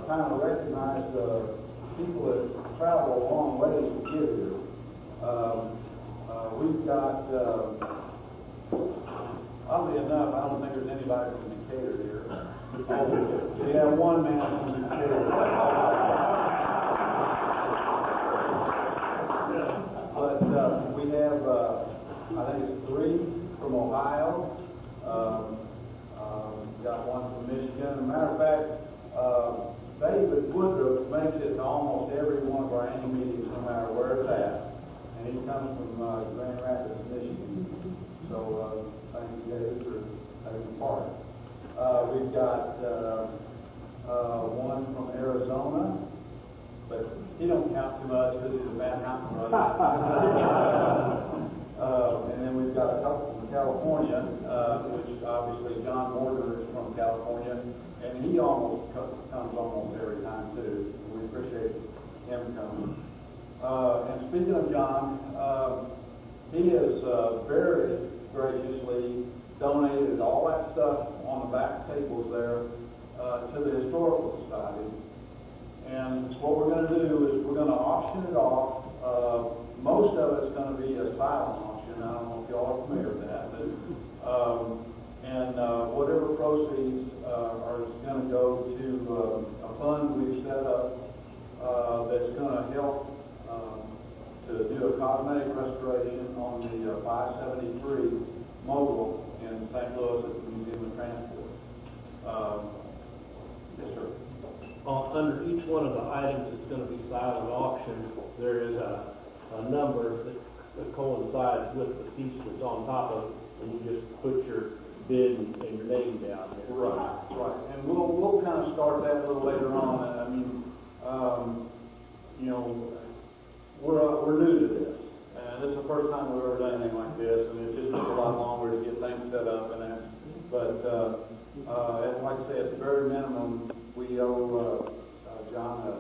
kind of recognize the people that travel a long ways to get here. We've got, oddly enough, I don't think there's anybody from Decatur here. We have one man from Decatur. But we have, I think it's 3 from Ohio. Got one from Michigan. As a matter of fact, David Woodruff makes it to almost every one of our annual meetings, no matter where it's at. And he comes from Grand Rapids, Michigan. So thank you, David, for taking part. We've got one from Arizona, but he don't count too much because he's a Van Houten brother. And then we've got a couple from California, which obviously John Morgan is from California, and he almost comes almost every time too. We appreciate him coming. And speaking of John, he has very graciously donated all that stuff on the back tables there to the Historical Society. And what we're going to do is we're going to auction it off. Most of it's going to be a silent auction. I don't know if y'all are familiar with that, but whatever proceeds are going to go to a fund we've set up that's going to help to do a cosmetic restoration on the 573 mogul in St. Louis at the Museum of Transport. Yes, sir. Under each one of the items that's going to be silent auction, there is a number that coincides with the piece that's on top of it, and you just put your bid and your name down there. Right. And we'll kind of start that a little later on. I mean, we're new to this, and this is the first time we've ever done anything like this, and it just took a lot longer to get things set up and that. But like I say, at the very minimum, we owe John a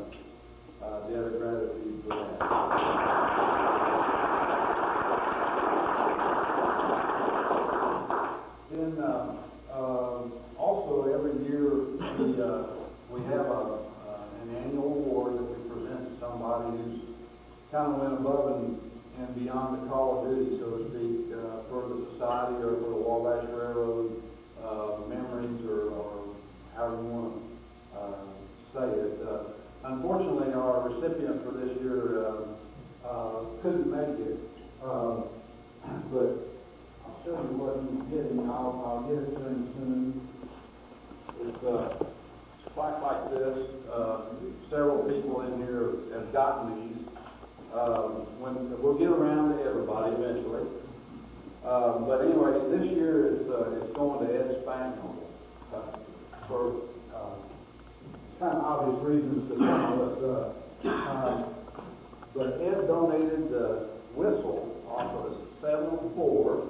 debt of gratitude for that. Then also every year we have an annual award that we present to somebody who's kind of went above and beyond the call of duty, so to speak, for the society or for the Wabash Railroad memories or however you want to say it. Unfortunately, our recipient for this year couldn't make it, but I'll show you what he's getting. I'll get it to him soon. It's quite like this. Several people in here have gotten these. We'll get around to everybody eventually. But anyway, this year it's going to Ed Spaniel for kind of obvious reasons to some of us. But Ed donated the whistle off of a 704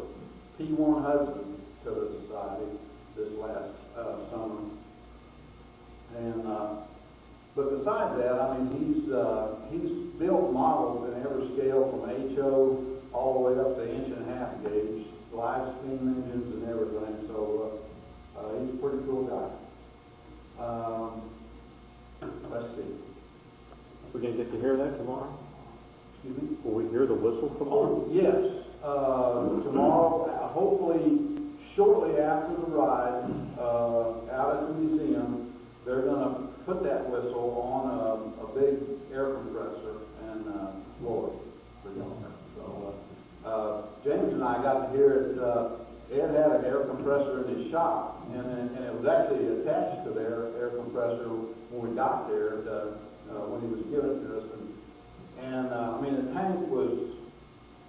P1 Hudson to the society this last summer. And but besides that, I mean, he's built models in every scale from HO all the way up to 1.5 inch gauge, live steam engines and everything. So he's a pretty cool guy. Let's see. We're going to get to hear that tomorrow? Excuse me? Will we hear the whistle tomorrow? Oh, yes. Tomorrow, hopefully shortly after the ride out at the museum, they're going to put that whistle on a big air compressor and blow it for y'all. So James and I got to hear it. Ed had an air compressor in his shop, and it was actually attached to the air compressor when we got there, when he was giving it to us. And I mean, the tank was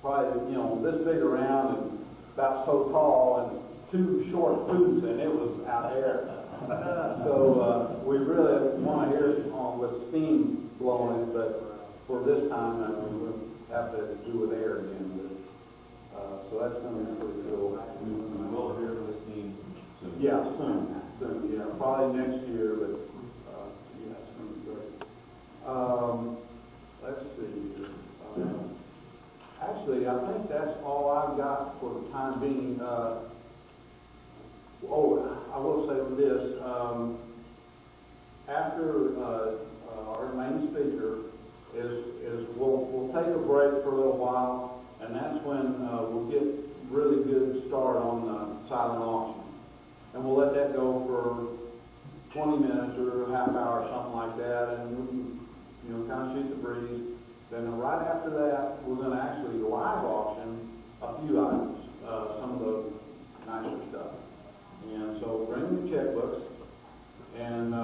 probably, this big around and about so tall, and 2 short tubes, and it was out of air. So we really want to hear it with steam blowing, but for this time, we will have to do with air again. So that's going to be pretty cool. We will hear the steam soon. Yeah, soon. Yeah, probably next year, but yeah, it's going to be great. Let's see. Actually, I think that's all I've got for the time being. I will say this. like that, and we can, you know, kind of shoot the breeze. Then right after that, we're going to actually live auction a few items, some of the nicer stuff. And so bring your checkbooks, and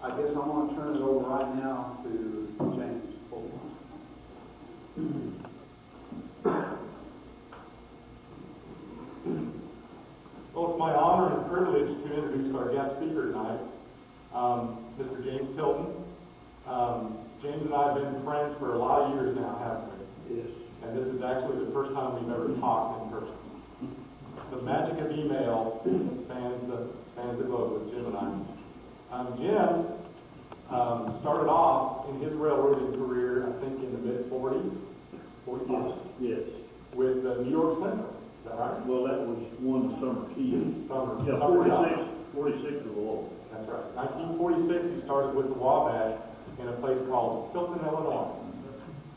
I guess I'm going to turn it over right now to James. Well, it's my honor and privilege to introduce our guest speaker tonight, Mr. James Tilton. James and I have been friends for a lot of years now, haven't we? Yes. And this is actually the first time we've ever talked in person. The magic of email spans the globe with Jim and I. Jim started off in his railroading career, I think, in the mid-40s, 45, Yes. with New York Central. Is that right? Well, that was one summer key. Summer. Yeah, summer 46 or all. That's right. 1946, he started with the Wabash in a place called Tilton, Illinois,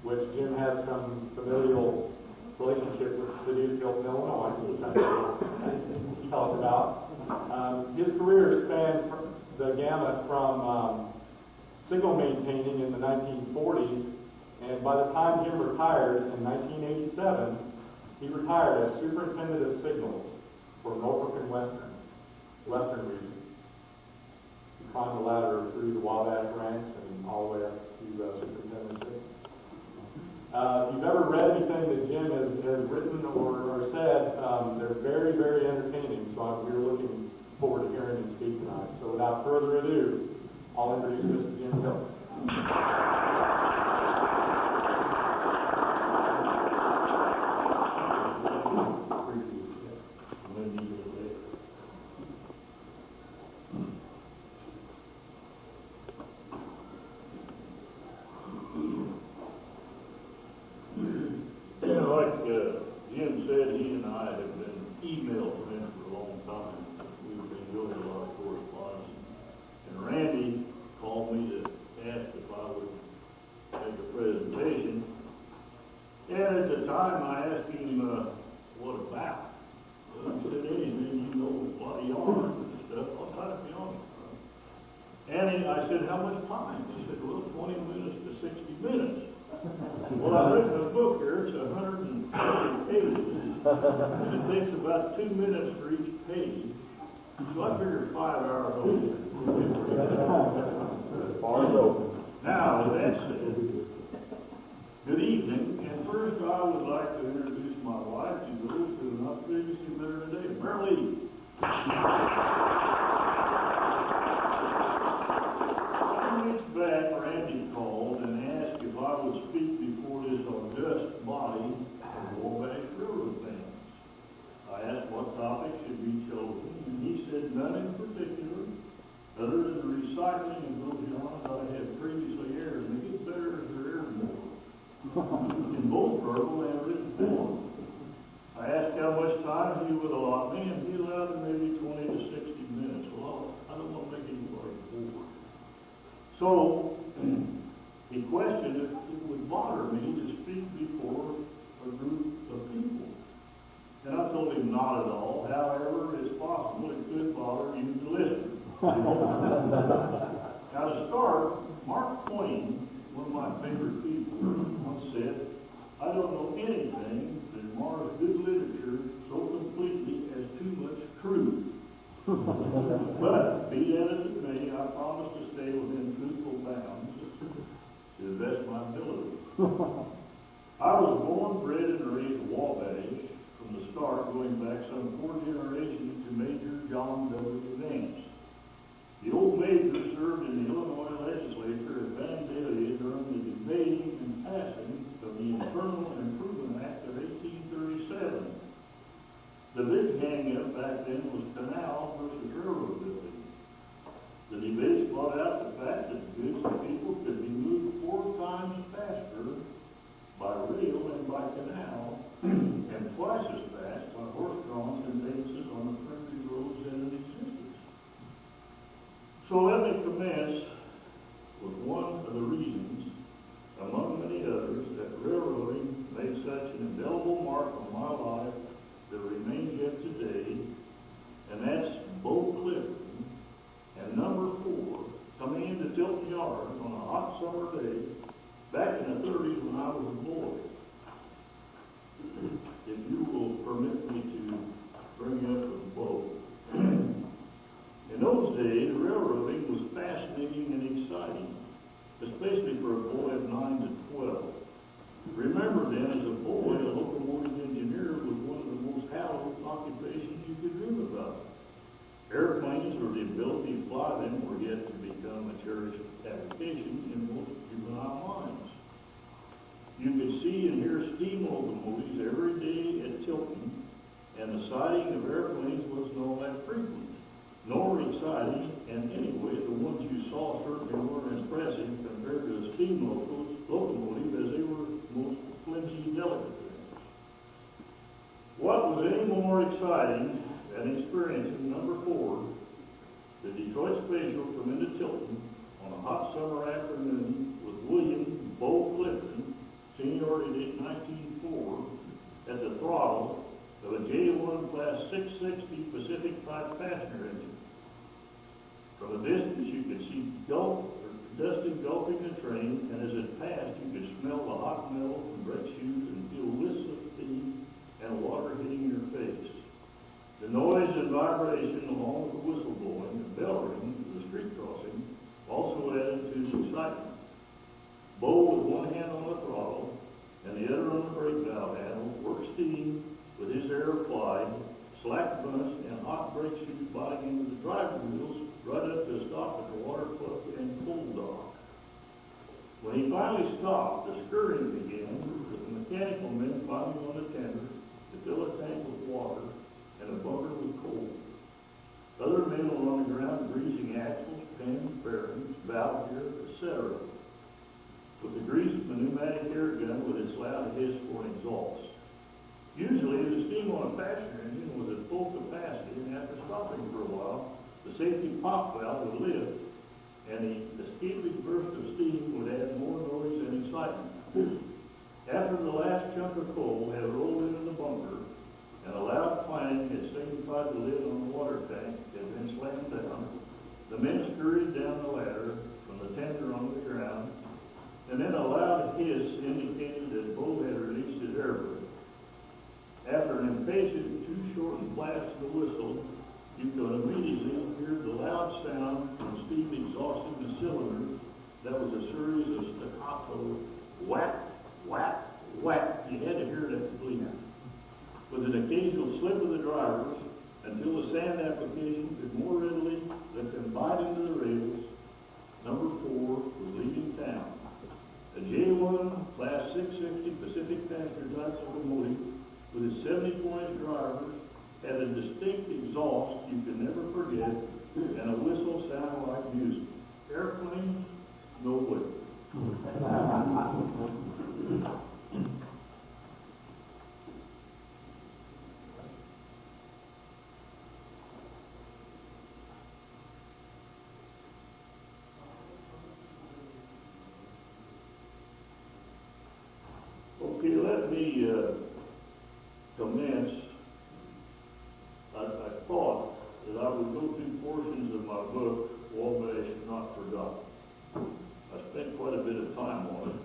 which Jim has some familial relationship with the city of Tilton, Illinois, which I'm sure he'll tell us about. His career spanned the gamut from signal maintaining in the 1940s, and by the time Jim retired in 1987, he retired as superintendent of signals for Norfolk and Western region. He climbed the ladder through the Wabash ranks and all the way up to superintendent of signals. If you've ever read anything that Jim has written or said, they're very, very entertaining, so we're looking forward to hearing him speak tonight. So without further ado, I'll introduce Mr. Jim Tilton. Like Jim said, he and I have been email friends for a long time. We've been doing a lot of correspondence. And Randy called me to ask if I would make a presentation. And at the time, I asked him, what about? He said, anything, you know, a lot of yarn and stuff, I'll type the yarn. And I said, how much time? He said, well, 20 minutes to 60 minutes. Well, I've written a book here, it's 130 pages, and it takes about 2 minutes for each page, so I figured 5 hours over. Far's open. Now, with that said, good evening, and first I would like to introduce my wife to those who have not previously met her today, Merle. Back, Randy called and asked if I would speak before this august body of Wabash Railroad fans. I asked what topic should be chosen, and he said none in particular, other than the recycling of those yarns I had previously aired, and they get better as they're aired more, in both verbal and written form. I asked how much time he would allot me, and he allowed maybe 20 to 60 minutes. Well, I don't want to make anybody bored. So, he questioned if it would bother me to speak before a group of people. And I told him not at all. However, it's possible it could bother you, the listener. Now to start, Mark Twain, one of my favorite people, once said, I don't know anything that mars good literature so completely as too much truth. But, be that as it may, I promise to stay within truthful bounds to the best of my ability. I was born, bred, and raised in Wabash from the start, going back some 4 generations to Major John W. Vance. The old Major served in the Illinois legislature at Vandalia during the debating and passing of the Internal Improvement Act of 1837. The big hang-up back then was canal versus railroad building. The debates brought out the fact that goods and people could be moved 4 times faster by rail and by canal, and twice as fast by horse-drawn conveyances on the primitive roads then in existence. So let me commence with one of the reasons, among many others, that railroading made such an indelible mark on my life that remains yet today, and that's Bo Clifton, and number 4, special come into Tilton on a hot summer afternoon with William Bo Clifton, seniority date 1904, at the throttle of a J1 Class 660 Pacific type passenger engine. From a distance, you could see dust engulfing the train, and as it passed, you could smell the hot metal from brake shoes and feel whiffs of steam and water hitting your face. The noise and vibration along with the whistle blowing and bell ringing to the street crossing also added to his excitement. Bo, with one hand on the throttle and the other on the brake valve handle, worked steam with his air applied, slack bunch and hot brake shoes biting into the driver wheels right up to a stop at the water club and coal dock. When he finally stopped, the scurrying began, with the mechanical men climbing on the tender to fill a tank with water and a bunker with coal. Other men were on the ground greasing axles, pins, bearings, valve gear, etc., with the grease from a pneumatic air gun with its loud hiss for an exhaust. Usually, the steam on a passenger engine was at full capacity, and after stopping for a while, the safety pop valve would lift, and the escaping burst of steam would add more noise and excitement. After the last chunk of coal had rolled into the bunker, and a loud clang had signified the lid on the water tank had been slammed down, the men scurried down the ladder from the tender onto the ground, and then a loud hiss indicated that Bo had released his air brake. After an impatient, too shortened blast of the whistle, you could immediately hear the loud sound from steam exhausting the cylinders. That was a series of staccato whack, whack, whack. You had to hear that to believe it. With an occasional slip of the drivers until the sand application could more readily let them bite into the rails. Number 4 was leaving town. A J1 Class 660 Pacific passenger type locomotive with its 74-inch drivers had a distinct exhaust you could never forget, and a whistle sounded like music. Airplanes? No way. Okay, let me commence. I thought that I would go through portions of my book, Wabash Not Forgotten. I spent quite a bit of time on it,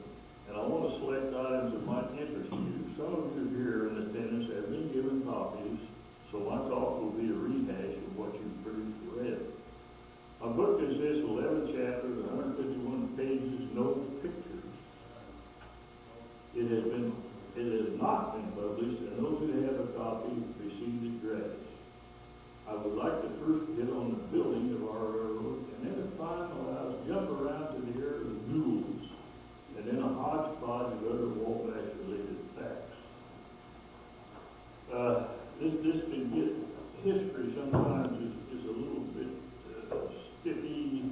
and I want to select items that might interest you. Some of you here in attendance have been given copies, so my talk will be a rehash of what you've previously read. My book consists of 11 chapters, 151 pages, no pictures. It has not been published, and those who have a copy received it gratis. I would like to first get on the building of our railroad, and then if time allows, jump around to the area of duels, and then a hodgepodge of other Wabash-related facts. This can get, history sometimes is a little bit stiffy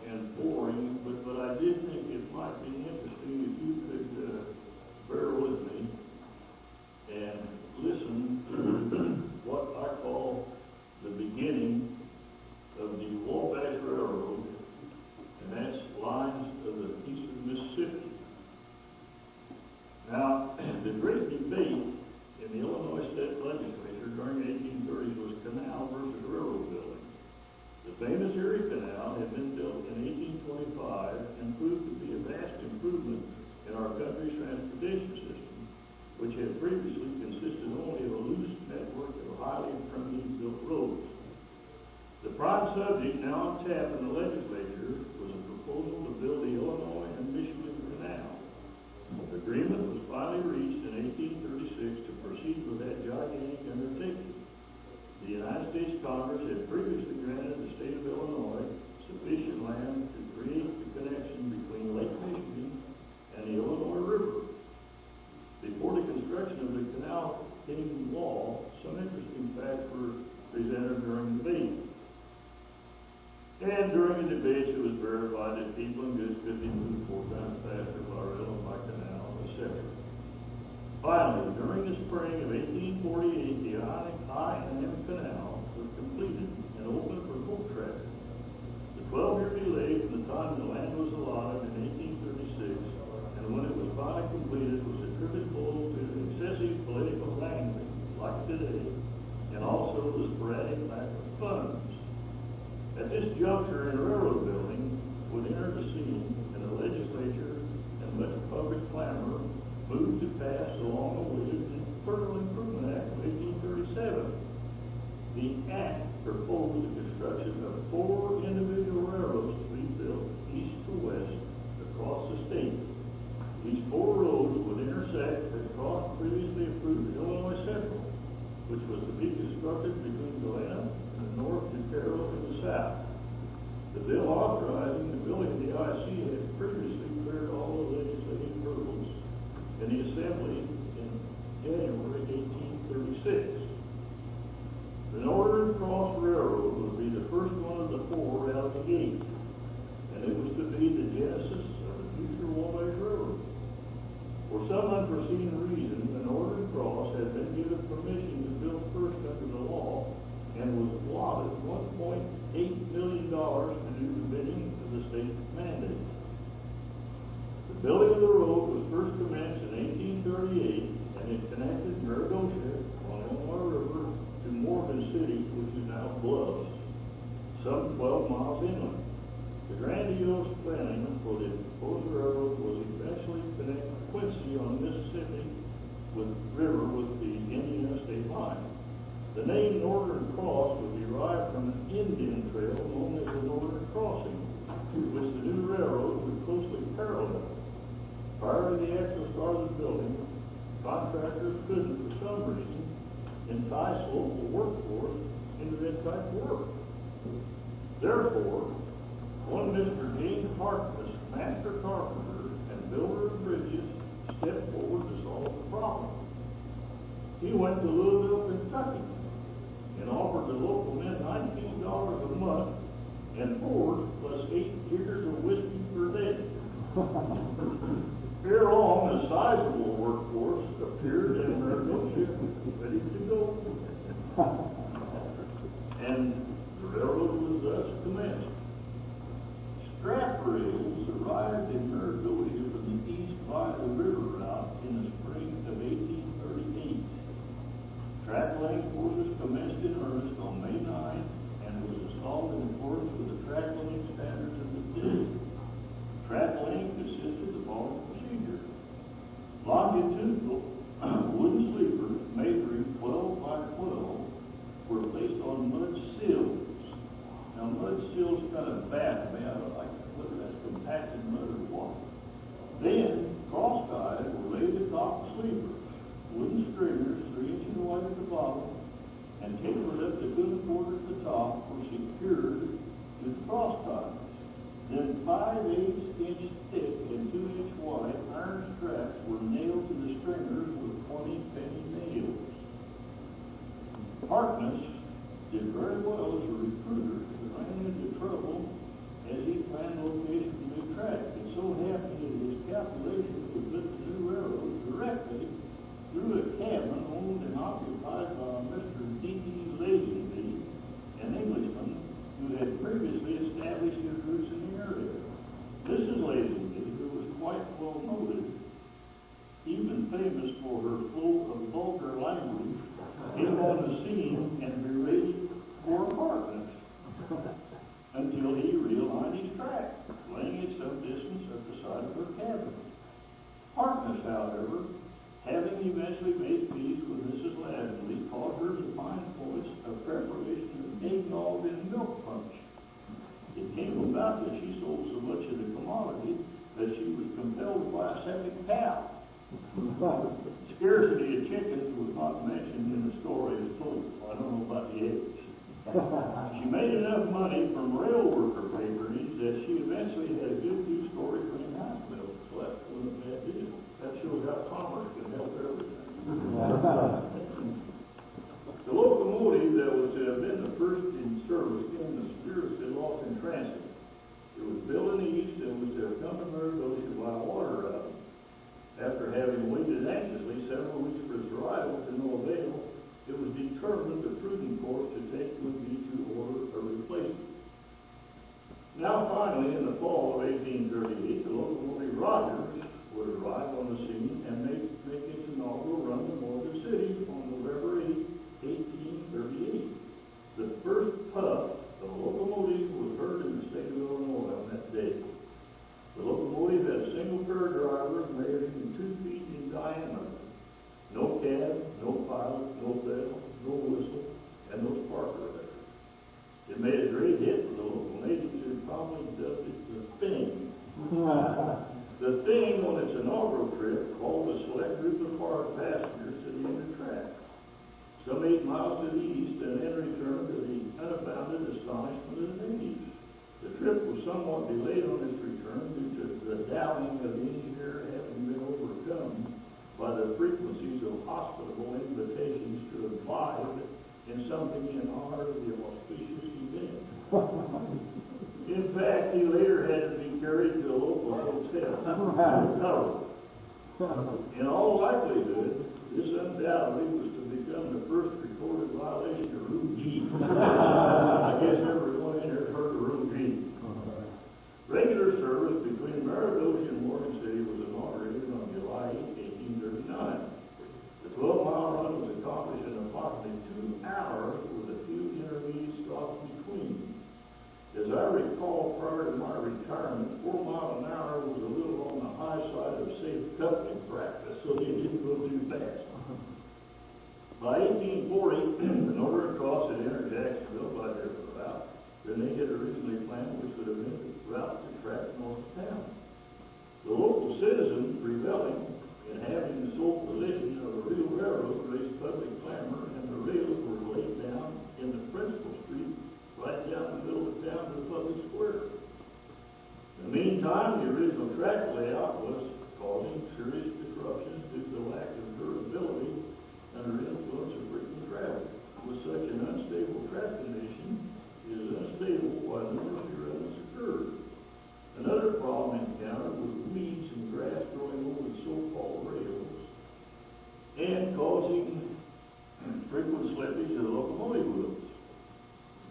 and boring, but I did think it might be interesting if you could bear with me and listen to what I call the beginning of the Wabash Railroad, and that's lines of the eastern Mississippi. Now, the great debate in the Illinois State Legislature during the 1830s was canal versus railroad building. The famous Erie Canal had been built in 1825 and proved to be a vast improvement in our country's transportation system, which had previously consisted only of a loose network of highly primitive built roads. The prime subject now on tap in the legislature was a proposal to build the Illinois and Michigan Canal. Agreement was finally reached in 1836 to proceed with that gigantic undertaking. The United States Congress had previously granted the state of Illinois sufficient land to create the connection between Lake Michigan and the Illinois River. Before the construction of the canal came into law, some interesting facts were presented during the debate. And during the debates, it was verified that people and goods could be moved 4 times faster by rail and by canal, etc. Finally, during the spring of 1848, the I&M Canal was completed and opened for boat traffic. At this juncture in railroad building would enter the scene, and the legislature and much public clamor moved to pass the long-awaited Federal Improvement Act of 1837. The act proposed the construction of 4 individual railroads to be built east to west across the state. These 4 roads would intersect and cross previously approved Illinois Central, which was to be constructed between Galena and the north Decatur in the south. The bill authorizing the building of the IC had previously cleared all the legislative hurdles in the Assembly in January 1836. The Northern Cross Railroad would be the first one of the 4 out of the gate, and it was to be the genesis of the future Wabash Railroad. For some unforeseen reason, the Northern Cross had been given permission to build first under the law and was allotted $1.8 million to do the bidding of the state mandate. The building of the road was first commenced in 1838, and it connected Marigosia on the Illinois River to Morgan City, which is now Bluffs, some 12 miles inland. The grandiose planning for the proposed railroad was eventually connect Quincy on the Mississippi River with the Indiana state line. The name Northern Cross was derived from an Indian trail known as the Northern Crossing, which the new railroad would closely parallel. Prior to the actual start of the building, contractors couldn't, for some reason, entice local workforce into that type of work. Therefore, one Mr. James Harkness, master carpenter and builder of bridges, stepped forward to solve the problem. He went to Louisville, Kentucky, and offered the local men $19 a month and board plus 8 years of whiskey per day. Ere long, a sizable workforce appeared in Marigosia, ready to go. And the railroad was thus commenced. Strap rails arrived in Marigosia from the east by the river route in the spring of 1838. Track length was commenced in earnest on May 9 and was installed in accordance with the track length standards of the day. Track length consisted of the following procedure. Longitudinal wooden sleepers measuring 12 by 12 were placed on mud sills. Now, mud sills kind of bad made out of like whether that's compacted mud or water. Then, cross ties were laid atop the sleepers. Wooden stringers 3 inches wide at the bottom and tapered up to 2¼ at the top were secured to the cross ties. Then 5/8-inch thick and 2-inch wide iron straps were nailed to the stringers with 20-penny nails. Harkness did very well as a recruiter, but ran into trouble as he planned location for the new track. It so happened that his calculations would put the new railroad directly through a cabin owned and occupied by Mr. D.E. Lazenby, an Englishman who had previously established his roots in the area. Mrs. Lazenby, who was quite well noted, even famous for her full of vulgar language, came on the scene and berated poor Harkness until he realigned his track, laying it some distance up the side of her cabin. Harkness, however, having eventually made peace with Mrs. Lazenby, taught her to find points of preparation of eggnog and milk punch. It came about that she sold so much of the commodity that she was compelled to buy a second cow. Scarcity of chickens was not mentioned in the story as told. I don't know about the eggs. She made enough money from rail worker patronage that she eventually had a good 2-story greenhouse built. So that wasn't a bad deal. That shows how commerce can help everything. The locomotive that was to have been the first in service came mysteriously lost in transit. It was built in the east and was to have come to Marigosia by water route. After having waited anxiously several weeks for its arrival to no avail, it was determined the prudent course to take would be to order a replacement. Now finally, in the fall of 1838, the locomotive Rogers would arrive on the scene and make its inaugural run to Morgan City on November 8, 1838. The first puff of locomotive somewhat delayed on its return due to the doubting of the engineer having been overcome by the frequencies of hospitable invitations to abide in something in honor of the auspicious event. In fact, he later had to be carried to a local hotel to recover. In all likelihood, this undoubtedly was to become the first recorded violation of Route G. I guess everyone in here heard of Route G. Regular service between Maridosia and Morgan City was inaugurated on July 8, 1839. The 12-mile run was accomplished in approximately 2 hours with a few intermediate stops between. As I recall, prior to my retirement, 4 miles an hour was a little on the high side of safe company practice, so they didn't go too fast. By 1840, in order to cross and enter Jacksonville by different route than they had originally planned, which would have been the route to track north of town. The local citizens rebelling and having the sole possession of a real railroad raised public clamor, and the rails were laid down in the principal street right down the middle of town to the public square. In the meantime, the original track layout was causing serious disruptions due to the lack of durability under influence of frequent travel. With such an unstable track condition, it is unstable while numerous derailments occurred. Another problem encountered was weeds and grass growing over the so-called rails and causing frequent slippage of the locomotive wheels.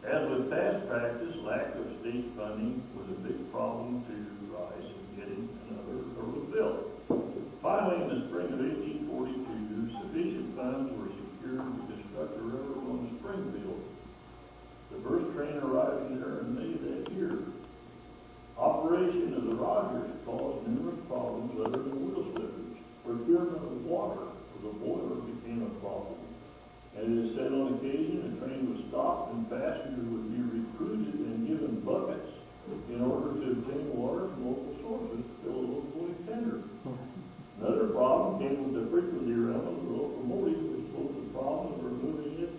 As with past practice, lack of state funding was a big problem to rise in getting another railroad built. Finally, in the spring of 1842, sufficient funds were secured to construct a railroad on the Springfield. The first train arrived there in May that year. Operation of the Rogers caused numerous problems other than wheel slippage. Procurement of water for the boiler became a problem. And it is said on occasion the train was stopped and passengers would be recruited and given buckets in order to obtain water from local sources to fill a local tender. Another problem came with the frequent derailment of the locomotive, which posed the problem of removing it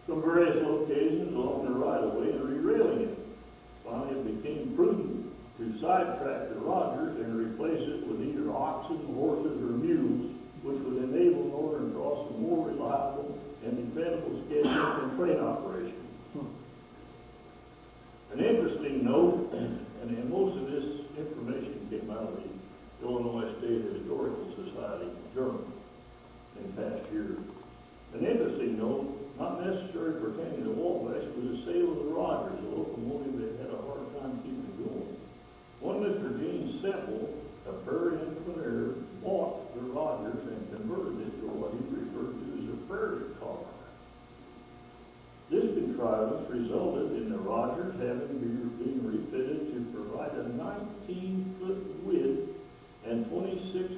from various locations along the right-of-way and re-railing it. Finally, it became prudent to sidetrack the Rogers and replace it with either oxen, horses, or mules, which would enable Northern Cross a more reliable and dependable schedule and train operation. An interesting note, and most of this information came out of the Illinois State Historical Society Journal in past years. An interesting note, not necessarily pertaining to Wabash, was the sale of the Rogers, a locomotive that had a hard time keeping going. One Mr. James Semple, a prairie entrepreneur, bought the Rogers and converted it to what he referred to as a prairie car. This contrivance resulted in the Rogers having been refitted to provide a 19-foot width and 26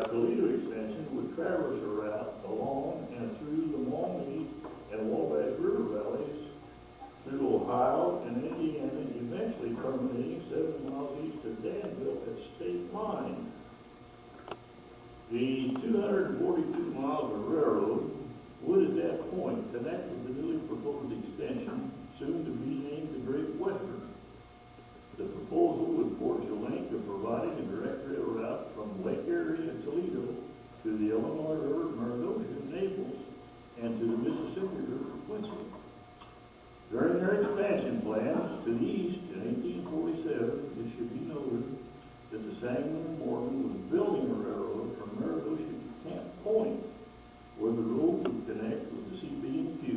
Toledo extension would traverse a route along and through the Maumee and Wabash River valleys, through Ohio and Indiana, eventually terminating 7 miles east of Danville at State Line. The 242 miles of railroad would at that point connect with the newly proposed extension, soon to be named the Great Western. The proposal would forge a link of providing a direct rail route from Lake Erie and Toledo to the Illinois River, Marathon, Naples, and to the Mississippi River, Quincy. During their expansion plans to the east in 1847, it should be noted that the Sangamon Morgan was building a railroad from Marathon to Camp Point, where the road would connect with the CB&Q,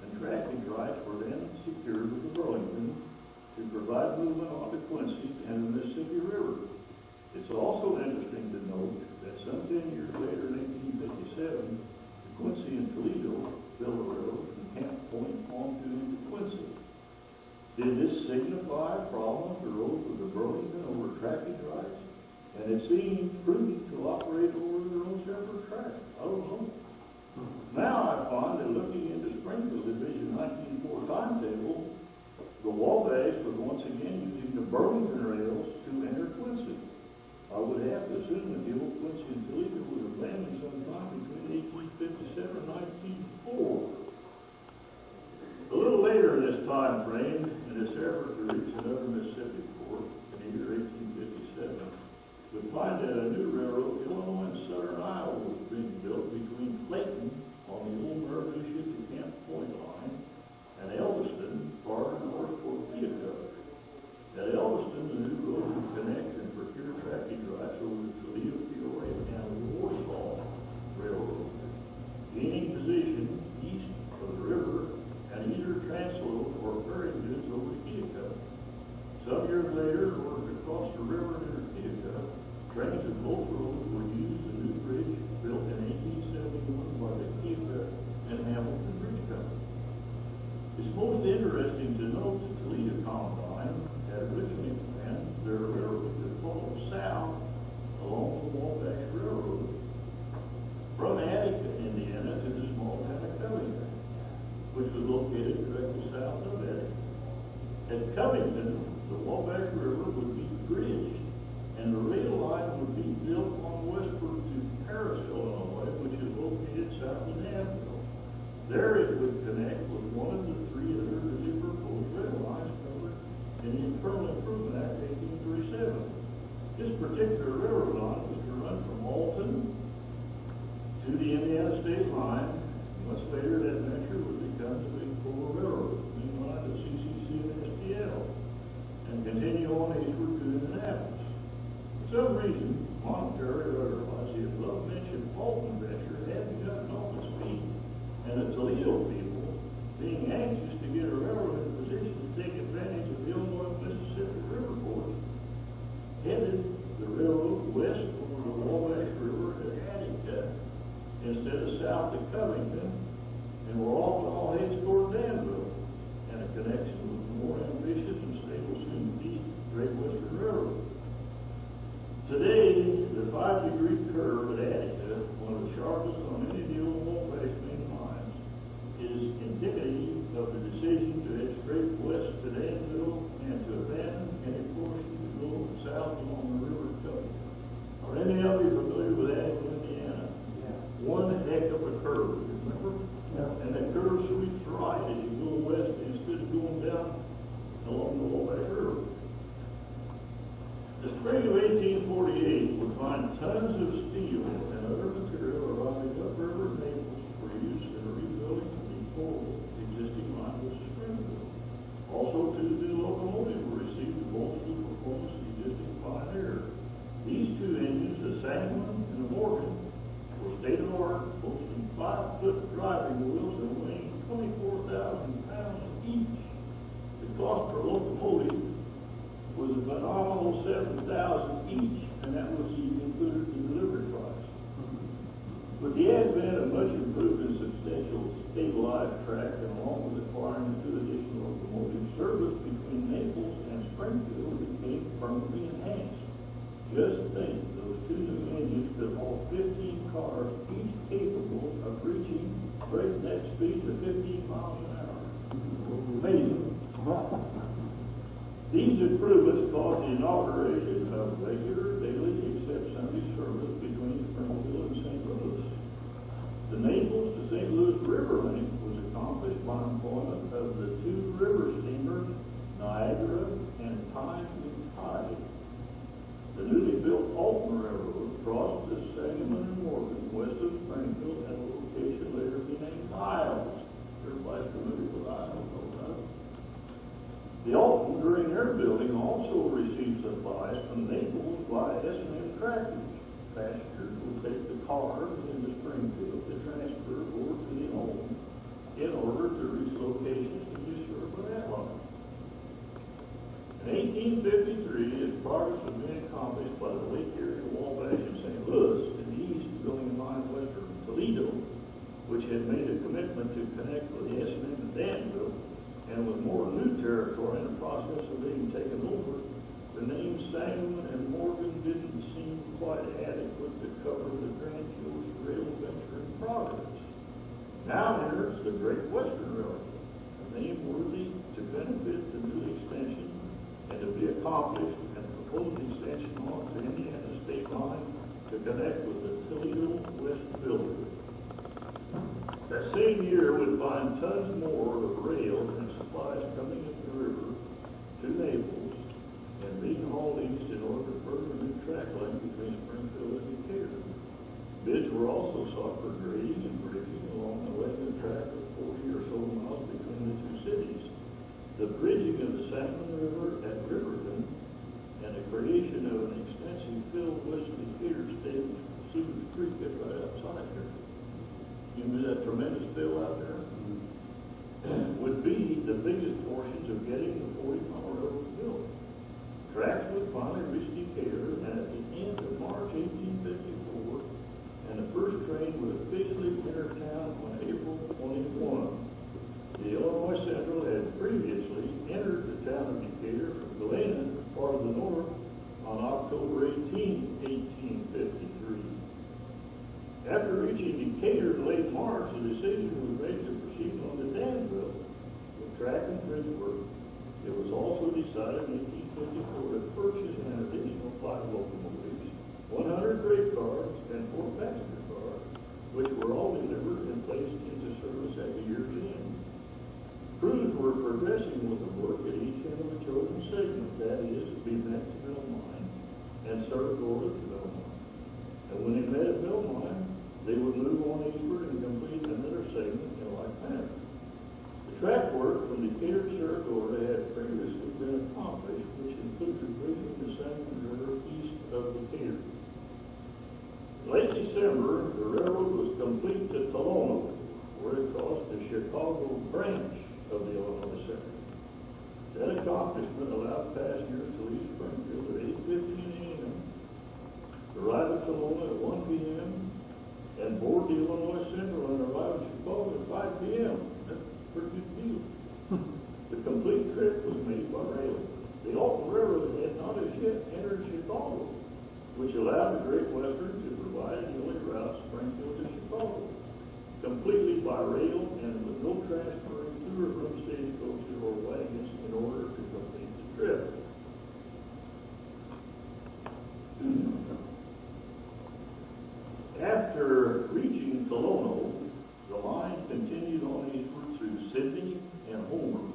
and trackage rights were then secured with the Burlington to provide movement on the Quincy and the Mississippi River. It's also interesting to note that some 10 years later, in 1857, the Quincy and Toledo built a railroad from Camp Point on to Quincy. Did this signify a problem for roads with the Burlington over trackage rights? And it seemed prudent to operate over their own separate tracks. I don't know. Now I find that looking into Springfield Division 1904 timetable, the Wabash was once again using the Burlington rails to enter Quincy. I would have to assume that the old Quincy and Toledo was abandoned sometime between 1857 and 1904. A little later in this time frame, in its effort to reach another Mississippi port in the year 1857, we find that a new railroad, Illinois and Southern Iowa, was being built between Clayton on the old Marathon to Camp Point line and Elviston, far north toward Decatur. At Elviston, the new road would connect and procure trackage rights over the Toledo, Peoria, and Warsaw Railroad, gaining position east of the river and either transload or ferry goods over to Keokuk. Some years later, in order to cross the river near Keokuk, trains of both roads would use the new bridge built in 1871 by the Keokuk and Hamilton Bridge Company. It's most interesting to note that Toledo Combine had originally planned their railroad to follow south along the Wabash Railroad from Attica, Indiana, to the small town of Covington, which was located directly south of Attica. At Covington, the Wabash River would be bridged, and the rail line would be built on westward to Paris, Illinois, which is located south of Danville. There it would connect with one of the 3 other newly proposed rail lines covered in the Internal Improvement Act of 1837. This particular railroad line was to run from Alton to the Indiana state line. Much later, that venture would become the Big 4 Railroad, main line of CCC and STL, and continue on eastward to Indianapolis. For some reason, monetary or otherwise, the above-mentioned Alton venture hadn't gotten off its feet, and the Toledo people, being anxious to get a railroad in position to take advantage of the Illinois Mississippi River ports, headed the railroad west over the Wabash River at Attica instead of south to Covington, and were off on all heads toward Danville, and a connection with the more ambitious and stable soon-to-be Great Western Railroad. Today, the 5-degree curve at Attica, one of the sharpest on any of the old Wabash main lines, is indicative of the decision to head straight west to Danville and to abandon any portion to go south along the river Covington. Are any of you familiar with Attica, Indiana? One heck of a curve, remember? Yeah. And that curve sweeps right as you go west instead of going down along the Wabash River. The spring of 1848 would find tons of steel and other material arriving upriver Naples for use in rebuilding the full existing line of Springfield. Also, 2 new locomotives were received to bolster the performance of the existing Pioneer. These 2 engines, the Sangamon cars, each capable of reaching breakneck speeds of 15 miles an hour. Amazing. These improvements caused the inauguration of regular daily except Sunday service between Springfield and St. Louis. The Naples to St. Louis River Link was accomplished by employment of the two river steamers, Niagara and Time and Tide. The newly built Alton Railroad crossed the Sangamon and Morgan west of Springfield at a location later be named Isles. Everybody's familiar with Isles, right? The Alton, during their building, also received supplies from Naples by S&M tractors. Passengers will take the cars into Springfield to transfer over to the Alton in order to reach locations to be served by that line. In 1853, as progress was being accomplished by the Lake Area Wabash and St. Louis to the east, building a line west of Toledo, which had made a commitment to connect with the S&M and Danville, and with more new territory in the process of being taken over, the name Sangamon and Morgan didn't seem quite adequate to cover the grandiose rail venture in progress. Now enters the Great Western Railroad, a name worthy to benefit the new extension and to be accomplished, and the proposed extension on the Indiana state line to connect with the Toledo West Builder. That same year would find tons more of rail and supplies coming up the river to Naples and being hauled east in order to further new track line between Springfield and Decatur. Bids were also sought for grading and bridging along the western track of 40 or so miles between the two cities, the bridging of the Sangamon River at Riverton, and the creation of an extensive field west of Decatur state, Supt Creek, right outside here. You know that tremendous field out there? Would be the biggest portions of getting the 40-mile road built. Tracks would finally reach Decatur, and at the end of March 1854, and the first train would officially enter town on April 21. The Illinois Central had previously entered the town of Decatur from Galena, part of the north, on October 18, 1853. After reaching Decatur in late March, the decision was made to proceed on to Danville with track and bridge work. It was also decided in 1854 to purchase an additional 5 locomotives, 100 freight cars, and 4 passenger cars, which were all delivered and placed into service at the year's end. Crews were progressing with the work at each end of the chosen segment, that is, to be met to Belmont and served over to Belmont. And when they met at Belmont, they would move on eastward and complete another segment in like manner. The track work from Decatur to Saratoga had previously been accomplished, which included bridging the Sangamon River east of Decatur. In late December, the railroad was complete to Tolono, where it crossed the Chicago branch of the Illinois Central. That accomplishment allowed passengers to leave Springfield at 8:50 a.m., arrive at Tolono at 1 p.m., and board the Illinois Central and arrive in Chicago at 5 p.m. That's a pretty good deal. The complete trip was made by rail. The Alton Railroad had not as yet entered Chicago, which allowed the Great Western to provide the only route Springfield to Chicago, completely by rail and with no transferring to or from stagecoaches or wagons in order to complete the trip. After reaching Tolono, the line continued on eastward through Sidney and Homer.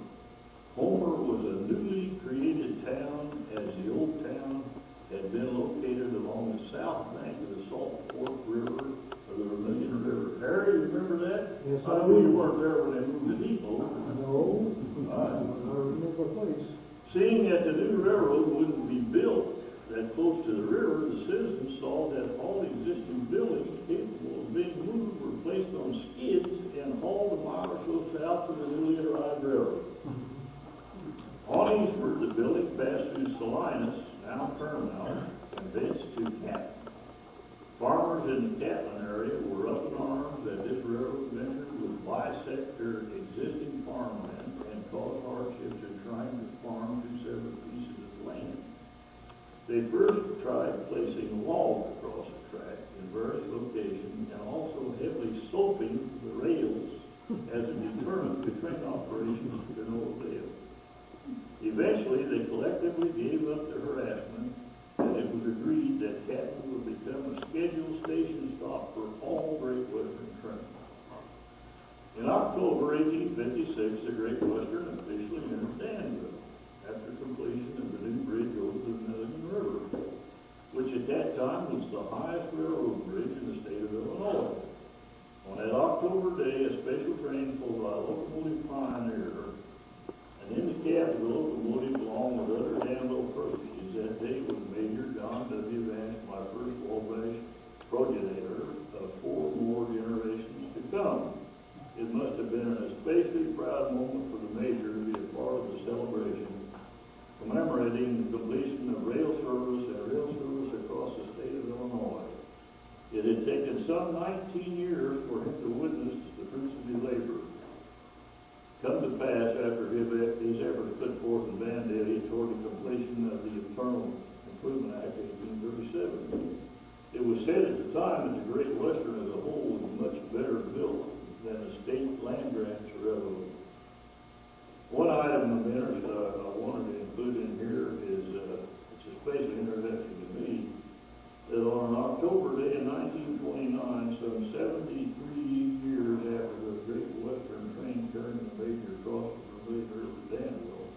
Homer was a newly created town, as the old town had been located along the south bank of the Salt Fork River, or the Vermilion River. Harry, you remember that? Yes, I know you weren't there when they moved the depot. No, I remember the place. Seeing that the new railroad wouldn't be built that close to the river, the citizens saw that all existing buildings capable of being moved were placed on skids and hauled a mile or so south of the newly arrived railroad. On eastward, the building passed through Salinas, now Paramount, and thence to Catlin. Farmers in the Catlin area were up in arms that this railroad venture would bisect their existing farmland and cause hardships in trying to farm 2 separate pieces of land. They first tried placing logs across the track in various locations It had taken some 19 years for him to witness the fruits of his labor. Come to pass after his efforts put forth in Vandalia toward the completion of the Internal Improvement Act of 1837. It was said at the time that the Great Western as a whole was much better built than the state land grants railroad. One item of interest I wanted to include in here is, it's especially interesting to me, that on October day in 1929, some 73 years after the Great Western train carrying the major across the Vermilion River to Danville,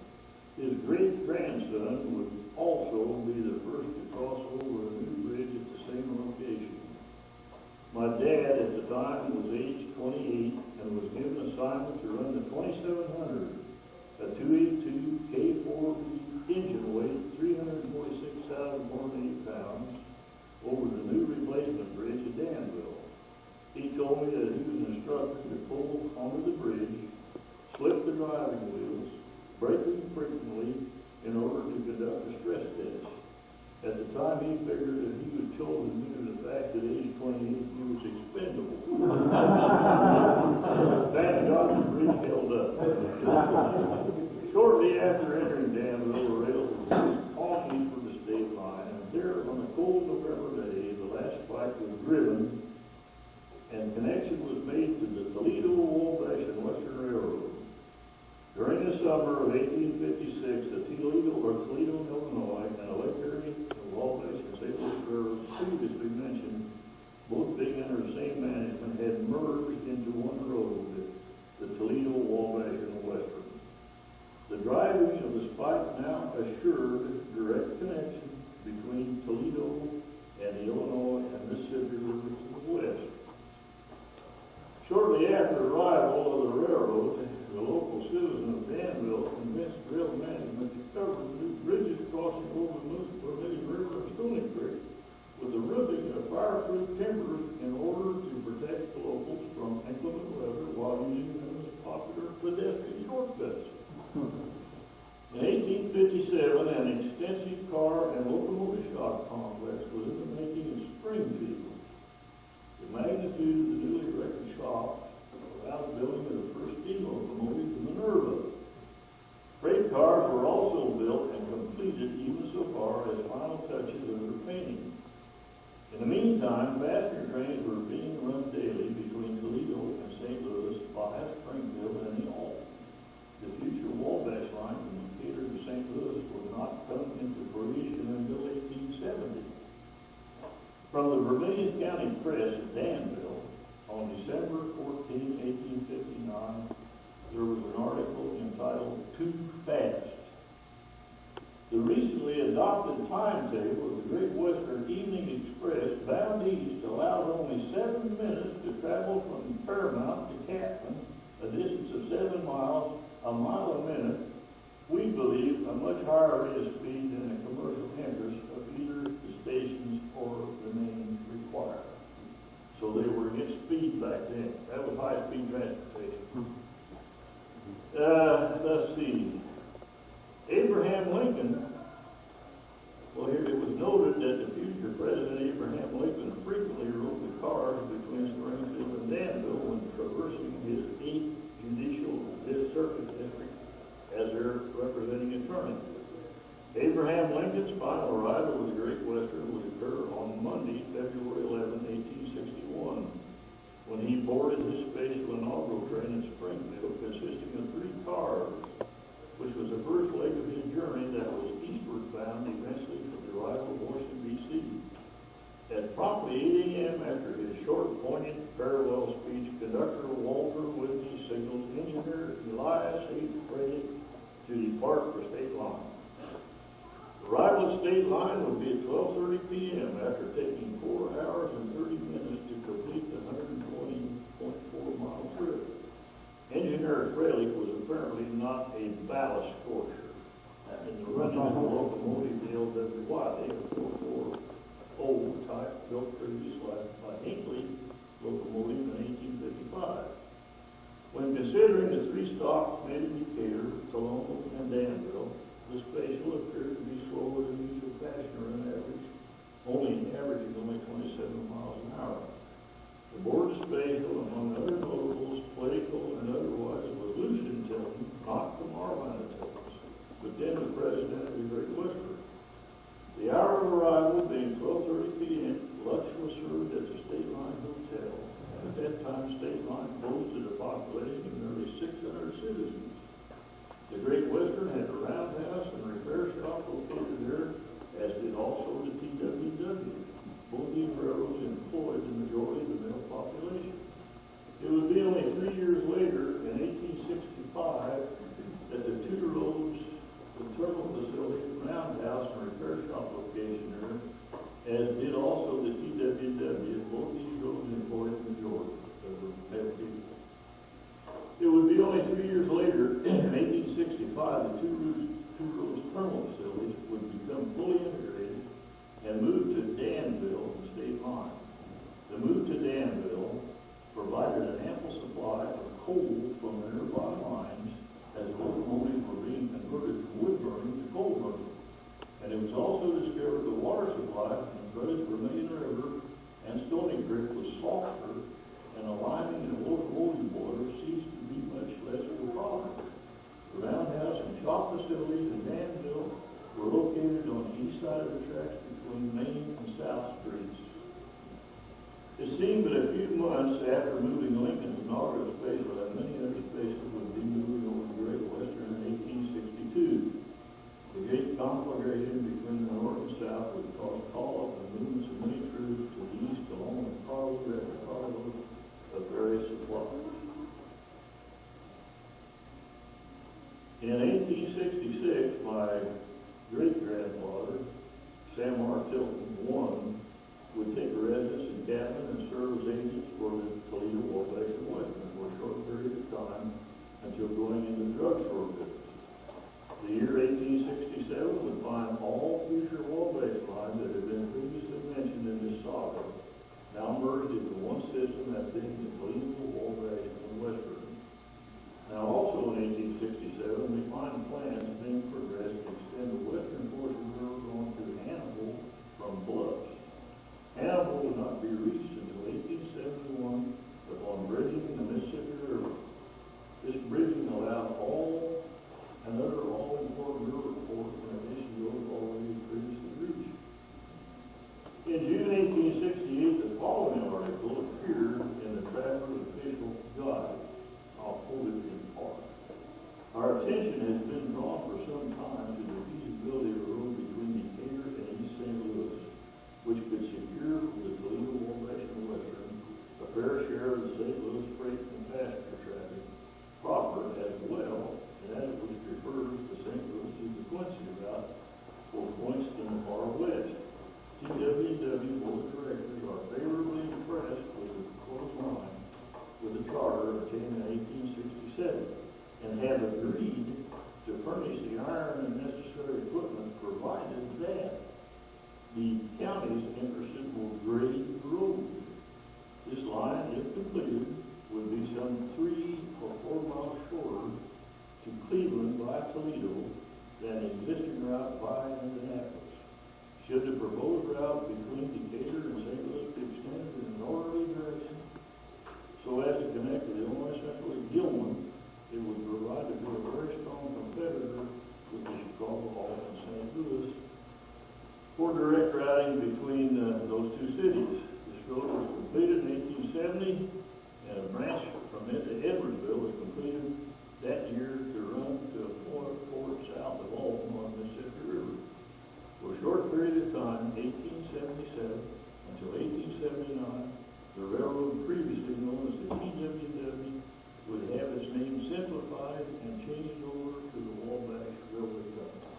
his great-grandson would also be the first to cross over a new bridge at the same location. My dad at the time was age 28 and was given assignment to run the 2700, a 282 K4B engine weight 346,408 pounds, over the new replacement bridge at Danville. He told me that he was instructed to pull onto the bridge, slip the driving wheels, braking frequently in order to conduct a stress test. At the time, he figured that he was chosen due to the fact that at age 28 he was expendable. Thank God the bridge held up. Shortly after entering Danville, the rails were on east of the state line, and there on a cold November day, the last spike was driven, and connection was made to the Toledo, Wabash, and Western Railroad. During the summer of 1856, the Toledo, Illinois, and Electric, the Wabash, and St. Louis Railroad previously mentioned, both being under the same management, had merged into one road, the Toledo, Wabash, and Western. The driving of the spike now assured direct connection between Toledo and the Illinois and Mississippi rivers to the west. Shortly after arrival of the railroad, the local citizen of Danville convinced rail management to cover the new bridges crossing over the Vermilion River and Stony Creek with the roofing of fireproof timbers in order to protect the locals from inclement weather while using them as popular pedestrian shortcuts. In 1857, an extensive car and locomotive shop complex was in the making in Springfield. The magnitude of the newly erected shop allowed building of the first steam locomotive, the Minerva. Freight cars were also built and completed even so far as final touches of their painting. In the meantime, passenger trains were being run daily between Toledo and St. Louis via Springfield and Yall. The future Wabash line from Decatur to St. Louis would not come into fruition until 1870. From the Vermilion County Press at Danville, on December 14, 1859, there was an article entitled "Too Fast." The recently adopted timetable of the Great Western Evening Express bound east allowed only 7 minutes to travel from Paramount to Catman, a distance of 7 miles, a mile a minute. We believe a much higher rate of speed than the commercial interest of either the stations or the names required. So they were against speed back then. That was high-speed transportation. Let's see. Abraham Lincoln, well, here it was noted that the future President Abraham Lincoln frequently rode the cars between Springfield and Danville when traversing his 8th judicial circuit district as their representing attorney. Abraham Lincoln's final arrival with the Great Western would occur on Monday, February 11, 1861, when he boarded his space to an It seemed that a few months after moving Lincoln's inaugural space lab, many other spaces would be moving over the Great Western in 1862. The great conflagration between the North and South would cause call-up and movements of many troops to the east along with cargo after cargo of various supplies. In 1866, my great-grandfather, Jim Tilton, I, would take residence in Canton and serve as agents for the Toledo, Wabash, and Western for a short period of time until going into the drugstore business. The year 1867 would find all future Wabash lines that had been previously mentioned in this saga now merged into one system, that being the Toledo, Wabash, and Western. Now also in 1867, we find plans being progressed to extend the western portion of the river going to Hannibal from Bluffs. Hannibal would not be reached until 1871 upon bridging the Mississippi River. This bridging allowed another all-important river port in addition to those already previously reached. In June 1868, the following article appeared in the Traveler's Official Guide. I'll quote it in part. Our attention has been drawn for some time to the feasibility of a road between Decatur and East St. Louis, which could secure for the Toledo, Wabash, and Western a fair share of the St. Louis freight and passenger traffic proper, as well as which prefers the St. Louis to the Quincy route for points in the far west. TWW Board of Directors are favorably impressed with the proposed line with the charter obtained in 1867 and have agreed to furnish the iron and necessary equipment provided that the counties interested will grade the road. This line, if completed, would be some 3 or 4 miles shorter to Cleveland by Toledo than the existing route by Indianapolis. Should the proposed route between Decatur and St. Louis be extended in a northerly direction so as to connect with Illinois Central and Gilman, it would provide to be a very strong competitor with the Chicago, Albany, and St. Louis for direct routing between those two cities. This road was completed in 1870, and a branch from it to Edwardsville was completed that year to run to a port south of Alton on the Mississippi River. For a short period of time, 1877 until 1879, the railroad previously known as the TWW would have its name simplified and changed over to the Wabash Railway Company.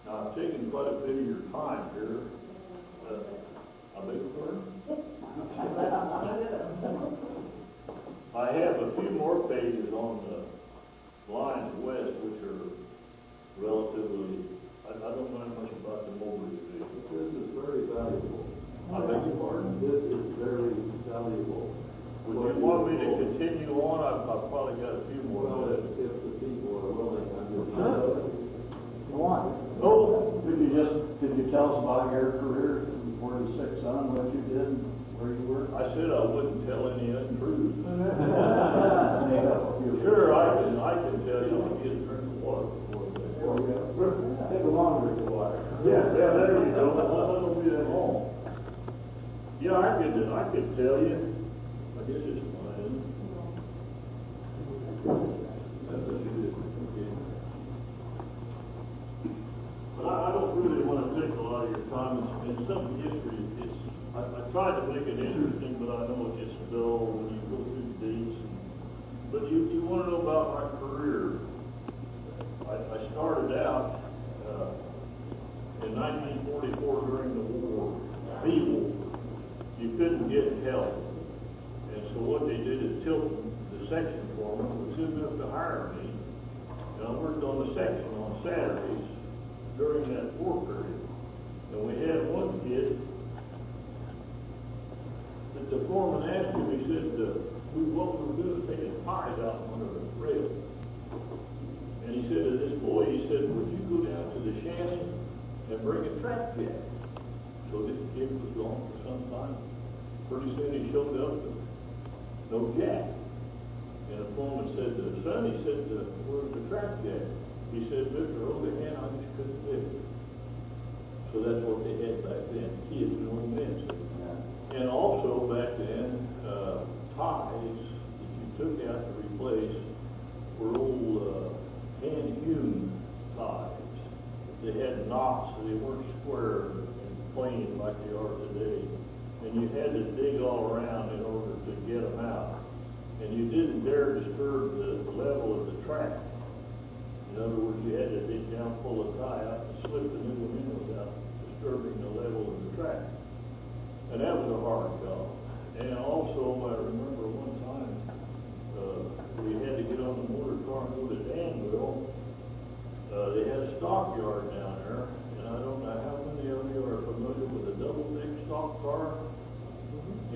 Now, I've taken quite a bit of your time here. I beg your pardon? I have a few more pages on the lines west, which are relatively, I don't know much about the Mulberry Division. This is very valuable. I beg your pardon? This is very valuable. Would you want me to continue on? I've probably got a few more Well, minutes. if the people are willing, I'm just. Go on. Oh, Could you tell us about your career before the sick son, what you did, where you were? I said I wouldn't tell any untruths. Sure, I can tell you. I'll get a drink of water before that. Take a longer water. Yeah, there you go. That'll be that long. Yeah, I could tell you. I guess it's mine. But I don't really want to take a lot of your time. And some history, I tried to make it interesting, but I know it gets dull when you go through the dates. But you want to know about my career. I started out in 1944 during the war, you couldn't get help. And so what they did is Tilton, the section foreman, was good enough to hire me. And I worked on the section on Saturdays during that war period. And we had one kid that the foreman asked him, he said, what we were doing is taking ties out from under the rail. And he said to this boy, he said, would you go down to the shanty and bring a track jack? So this kid was gone for some time. Pretty soon he showed up with no jack. And the foreman said to the son, he said, where's the track jack? He said, Mr. Overhand, I just couldn't fit it. So that's what they had back then, kids and old men. And also back then,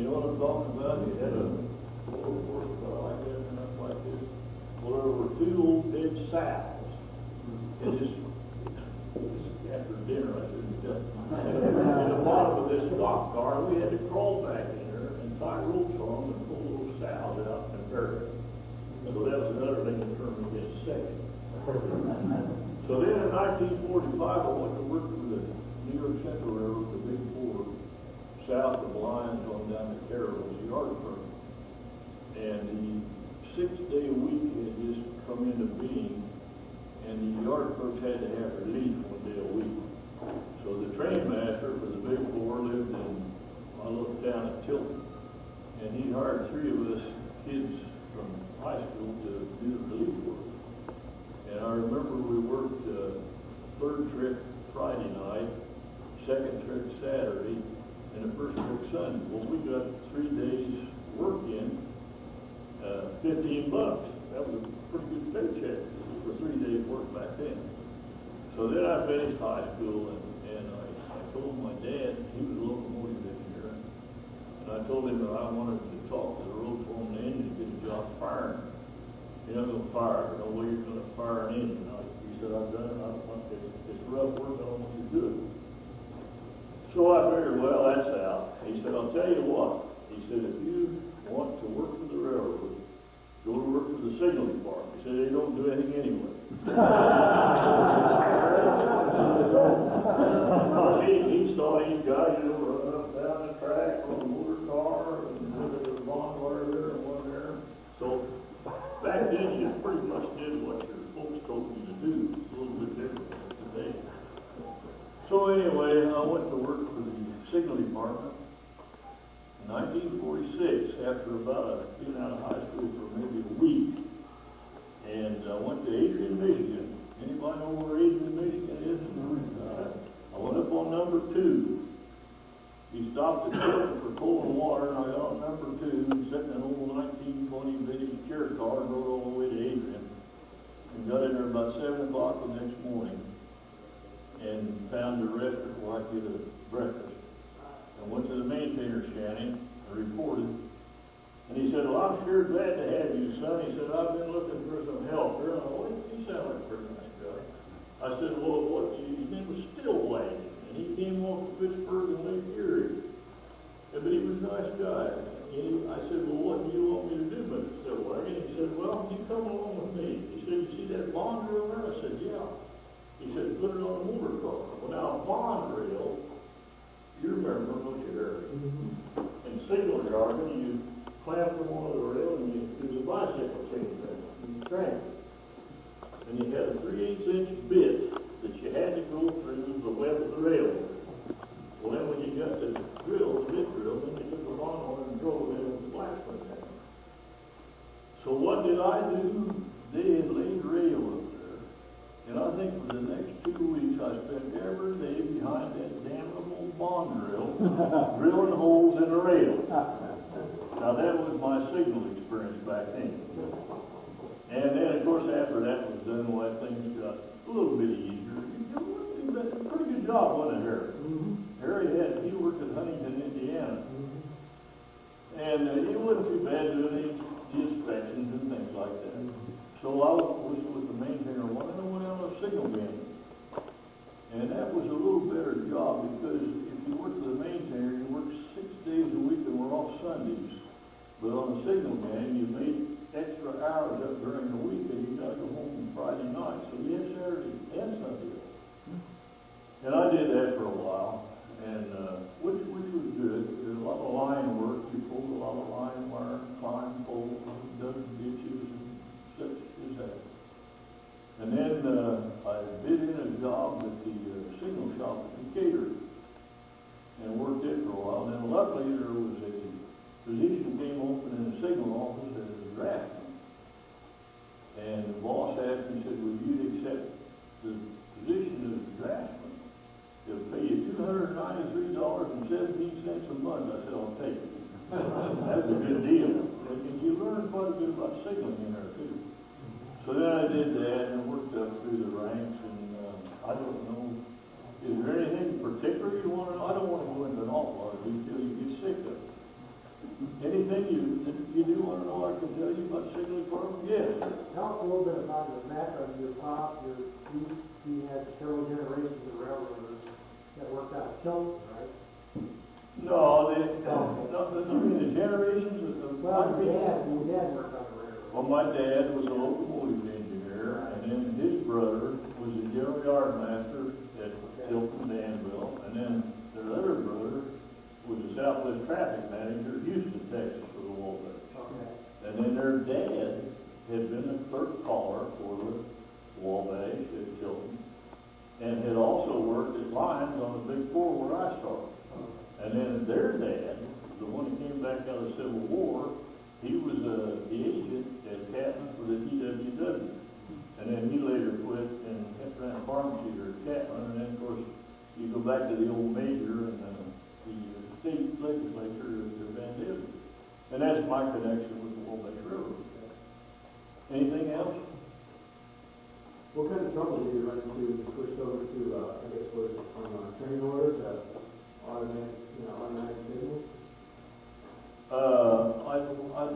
You know what I'm talking about? You had a old horse car like that and up like this. Well, there were two old dead sows. And just after dinner, I shouldn't have done. In the bottom of this stock car, we had to crawl back in there and tie ropes on them and pull those sows out and bury them. So that was another thing that turned me against second. So then in 1945, I went to work for the New York Central Railroad, the big four, south of the lines on down to Carroll's yard firm. And the 6-day week had just come into being, and the yard folks had to have relief 1 day a week. So the train master for the big four lived in my little town of Tilton, and he hired 3 of us kids from high school to do the relief work. And I remember we worked third trick Friday night, second trick Saturday, and the first trick Sunday. Well, we got 3 days work in, $15. That was a pretty good paycheck for 3 days work back then. So then I finished high school, and I told my dad, he was a locomotive engineer, and I told him that I wanted to talk to the road foreman engine to get a job firing. You're not going to fire, no way you're going to fire an engine. He said, I've done it, it's rough work, I don't want you to do it. So I figured, well, that's out. He said, I'll tell you what. He said, if you want to work for the railroad, go to work for the Signal Dept. He said, they don't do anything anyway. He saw these guys, running up down the track on a motor car, and there was a bonfire there and one there. So back then, you pretty much did what your folks told you to do. It's a little bit different than today. So anyway, I went to work for the Signal Dept. In 1946, after being out of high school for maybe a week, and I went to Adrian, Michigan. Anybody know where Adrian, Michigan is? I went up on number 2. He stopped at Tilton for coal and water, and I got on number 2 and sat in an old 1920 vintage chair car and rode all the way to Adrian. And got in there about 7 o'clock the next morning and found the restaurant where I could get a breakfast. I went to the maintainer shanty and reported. And he said, well, I'm sure glad to have you, son. He said, I've been looking for some help here. And I went, he sounded like a pretty nice guy. I said, well, his name was Stillway. And he came off to Pittsburgh and Lake Erie. But he was a nice guy. I said, well, what do you want me to do, Mr. Stillway? And he said, well, you come along with me. He said, you see that bond rail there? I said, yeah. He said, put it on a motor car. Well, now, a bond rail, you remember, don't you, Harry? In signal jargon, you clamp them on the rail and you do the bicycle chain thing. You crank it. And you had a 3/8-inch bit that you had to go through the web of the rail. Well, then when you got the drill, the bit drill, then you took the lawnmower and drove it in with the blacksmith hammer. So what did I do? They had laid rail up there. And I think for the next 2 weeks, I spent every day behind that damnable bond drill, drilling holes in the rail. Now that was my signal experience back then. And then, of course, after that was done, well, things got a little bit easier. You did a pretty good job, wasn't it, Harry? Harry he worked at Huntington, Indiana. And he wasn't too bad doing these inspections and things like that. So I was with the maintainer one, and I went out on a signal game. And that was a little better job because if you worked with the maintainer, you worked 6 days a week and we're off Sundays. But on the signal gang, you made extra hours up during the week and you got to go home on Friday night. So you had Saturday and Sunday off. And I did that for a while, and which was good. There's a lot of line work. You pulled a lot of line wire, climbed poles, dug ditches, and such as that. And then I bid in a job at the signal shop at Decatur and worked it for a while. Then luckily there was a position came open in the signal office as a draftsman. And the boss asked me, said, would you accept the position as a draftsman? It'll pay you $293.17 a month. I said, I'll take it. That's a good deal. And you learn quite a bit about signaling in there, too. So then I did that and worked up through the ranks, and I don't know, is there anything particular you want to know? I don't want to go into an awful lot of detail. You get sick of it. anything you do want to know I can tell you about Signal Dept? Yes. Talk a little bit about your background, your pop, you had several generations of railroaders that worked out of Tilton, right? No, the generations of the. Well, your dad worked on the railroad. Well, my dad was a locomotive engineer, and then his brother was a general yard master at Tilton, Danville, and then their other brother was a Southwest traffic manager in Houston, Texas for the Wabash. Okay. And then their dad had been a clerk caller for the Wabash at Tilton, and had also worked at Lines on the Big Four where I started. And then their dad, the one that came back out of the Civil War, he was the agent at Catman for the TWW. And then he later quit and ran a pharmacy here at Catman. And then, of course, you go back to the old major and the state legislature of Van Dillon. And that's my connection with the Wabash Railroad. Anything else? What kind of trouble did you run into when you switched over to, I guess, was it from train order to automatic signals? I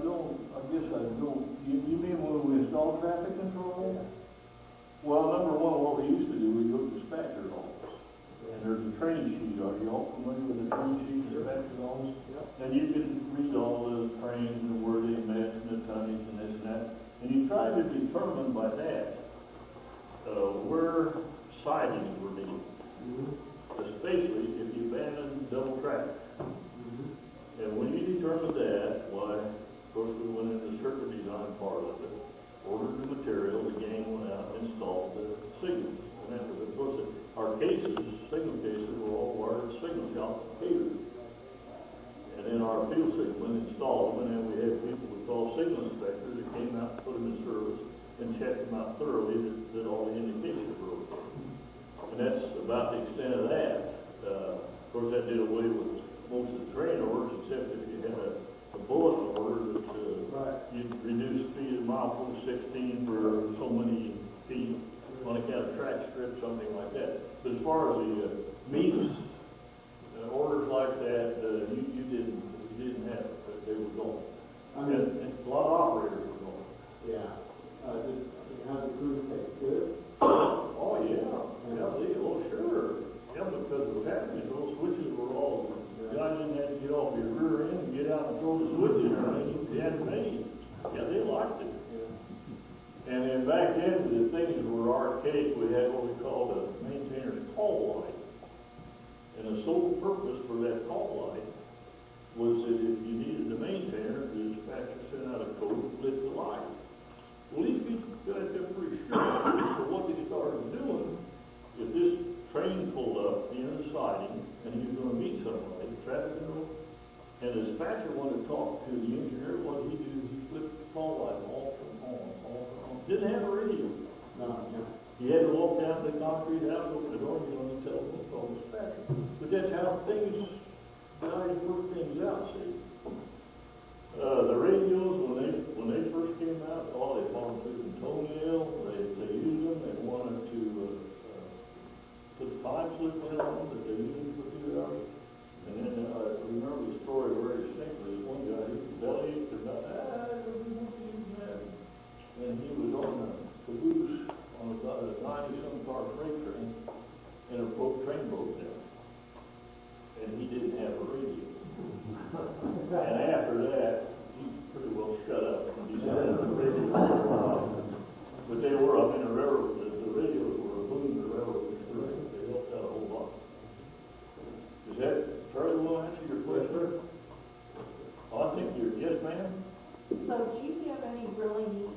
don't, you mean when we install traffic control? Well, number one, what we used to do, we go to dispatcher's office. And there's a train sheet, are you all familiar with the train sheet, dispatcher's office? Yep. And you can read all the trains and where they met and the tonnage and this and that. And you try to determine by that, where sidings were needed. Especially if you abandon double traffic. And when you determine that, why, of course, we went into the circuit design part of it, ordered the material, the gang went out and installed the signals. And after, of course, our cases, signal cases, were all wired signal shop catered. And then our field signalmen installed them, and then we had people we call signal inspectors that came out and put them in service and checked them out thoroughly that all the indications were okay. And that's about the extent of that. Of course, that did away with most of the train orders, except if you had a bulletin order that you'd reduce speed of mile 16 for so many feet on account of track strip, something like that. But as far as the meets, orders like that, you didn't have it, but they were going. And a lot of operators were going. Yeah. How's the crew take? Good? Oh, yeah. Sure. Yeah, because what happened is those switches were all, guys didn't have to get off your rear end and get out and throw the switches around. You had to make it. Yeah, they liked it. Yeah. And then back then, the things were archaic. We had what we called a maintainer's call light. And the sole purpose for that call light was that if you needed a maintainer, the dispatcher sent out a code to lit the light. Well, these people got them pretty sure. So what they started doing, if this train pulled up near the siding and he was going to meet somebody, the traffic control, and the dispatcher wanted to talk to the engineer, what he did, he flipped the call light off and on. Didn't have a radio. No. He had to walk down to the concrete house, open the door, and get on the telephone, call the dispatcher. But that's how things, guys work things out, see. The radios, when they first came out, they found tooth and toenail, they used them, they wanted to put the time slip in on them that they used for 2 hours. And then I remember the story very distinctly. One guy, he was bellyached about, and he was on the caboose on about a 90-some car freight train, and a train broke down. And he didn't have a radio. And after that, he pretty well shut up. He said the radio but they were up in the railroad. The radios were a boom to the railroad. They helped out a whole lot. Does that Charlie will answer your question? I think you're, yes, ma'am? So do you have any really neat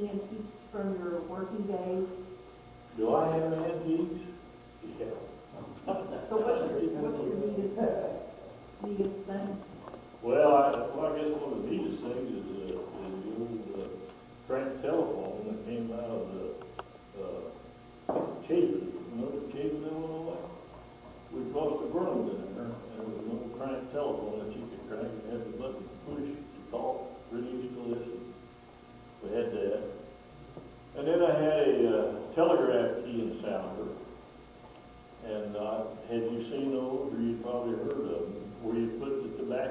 antiques from your working days? Do I have antiques? Yeah. So what's your neatest thing? Well, I guess one of the neatest things is the old crank telephone that came out of the Chapin. You know the Chapin, Illinois? We crossed the Burlington there, and there was an old crank telephone that you could crank and had the button push to talk, radio to listen. We had that. And then I had a telegraph key and sounder. And had you seen those, or you probably heard of them, where you put the tobacco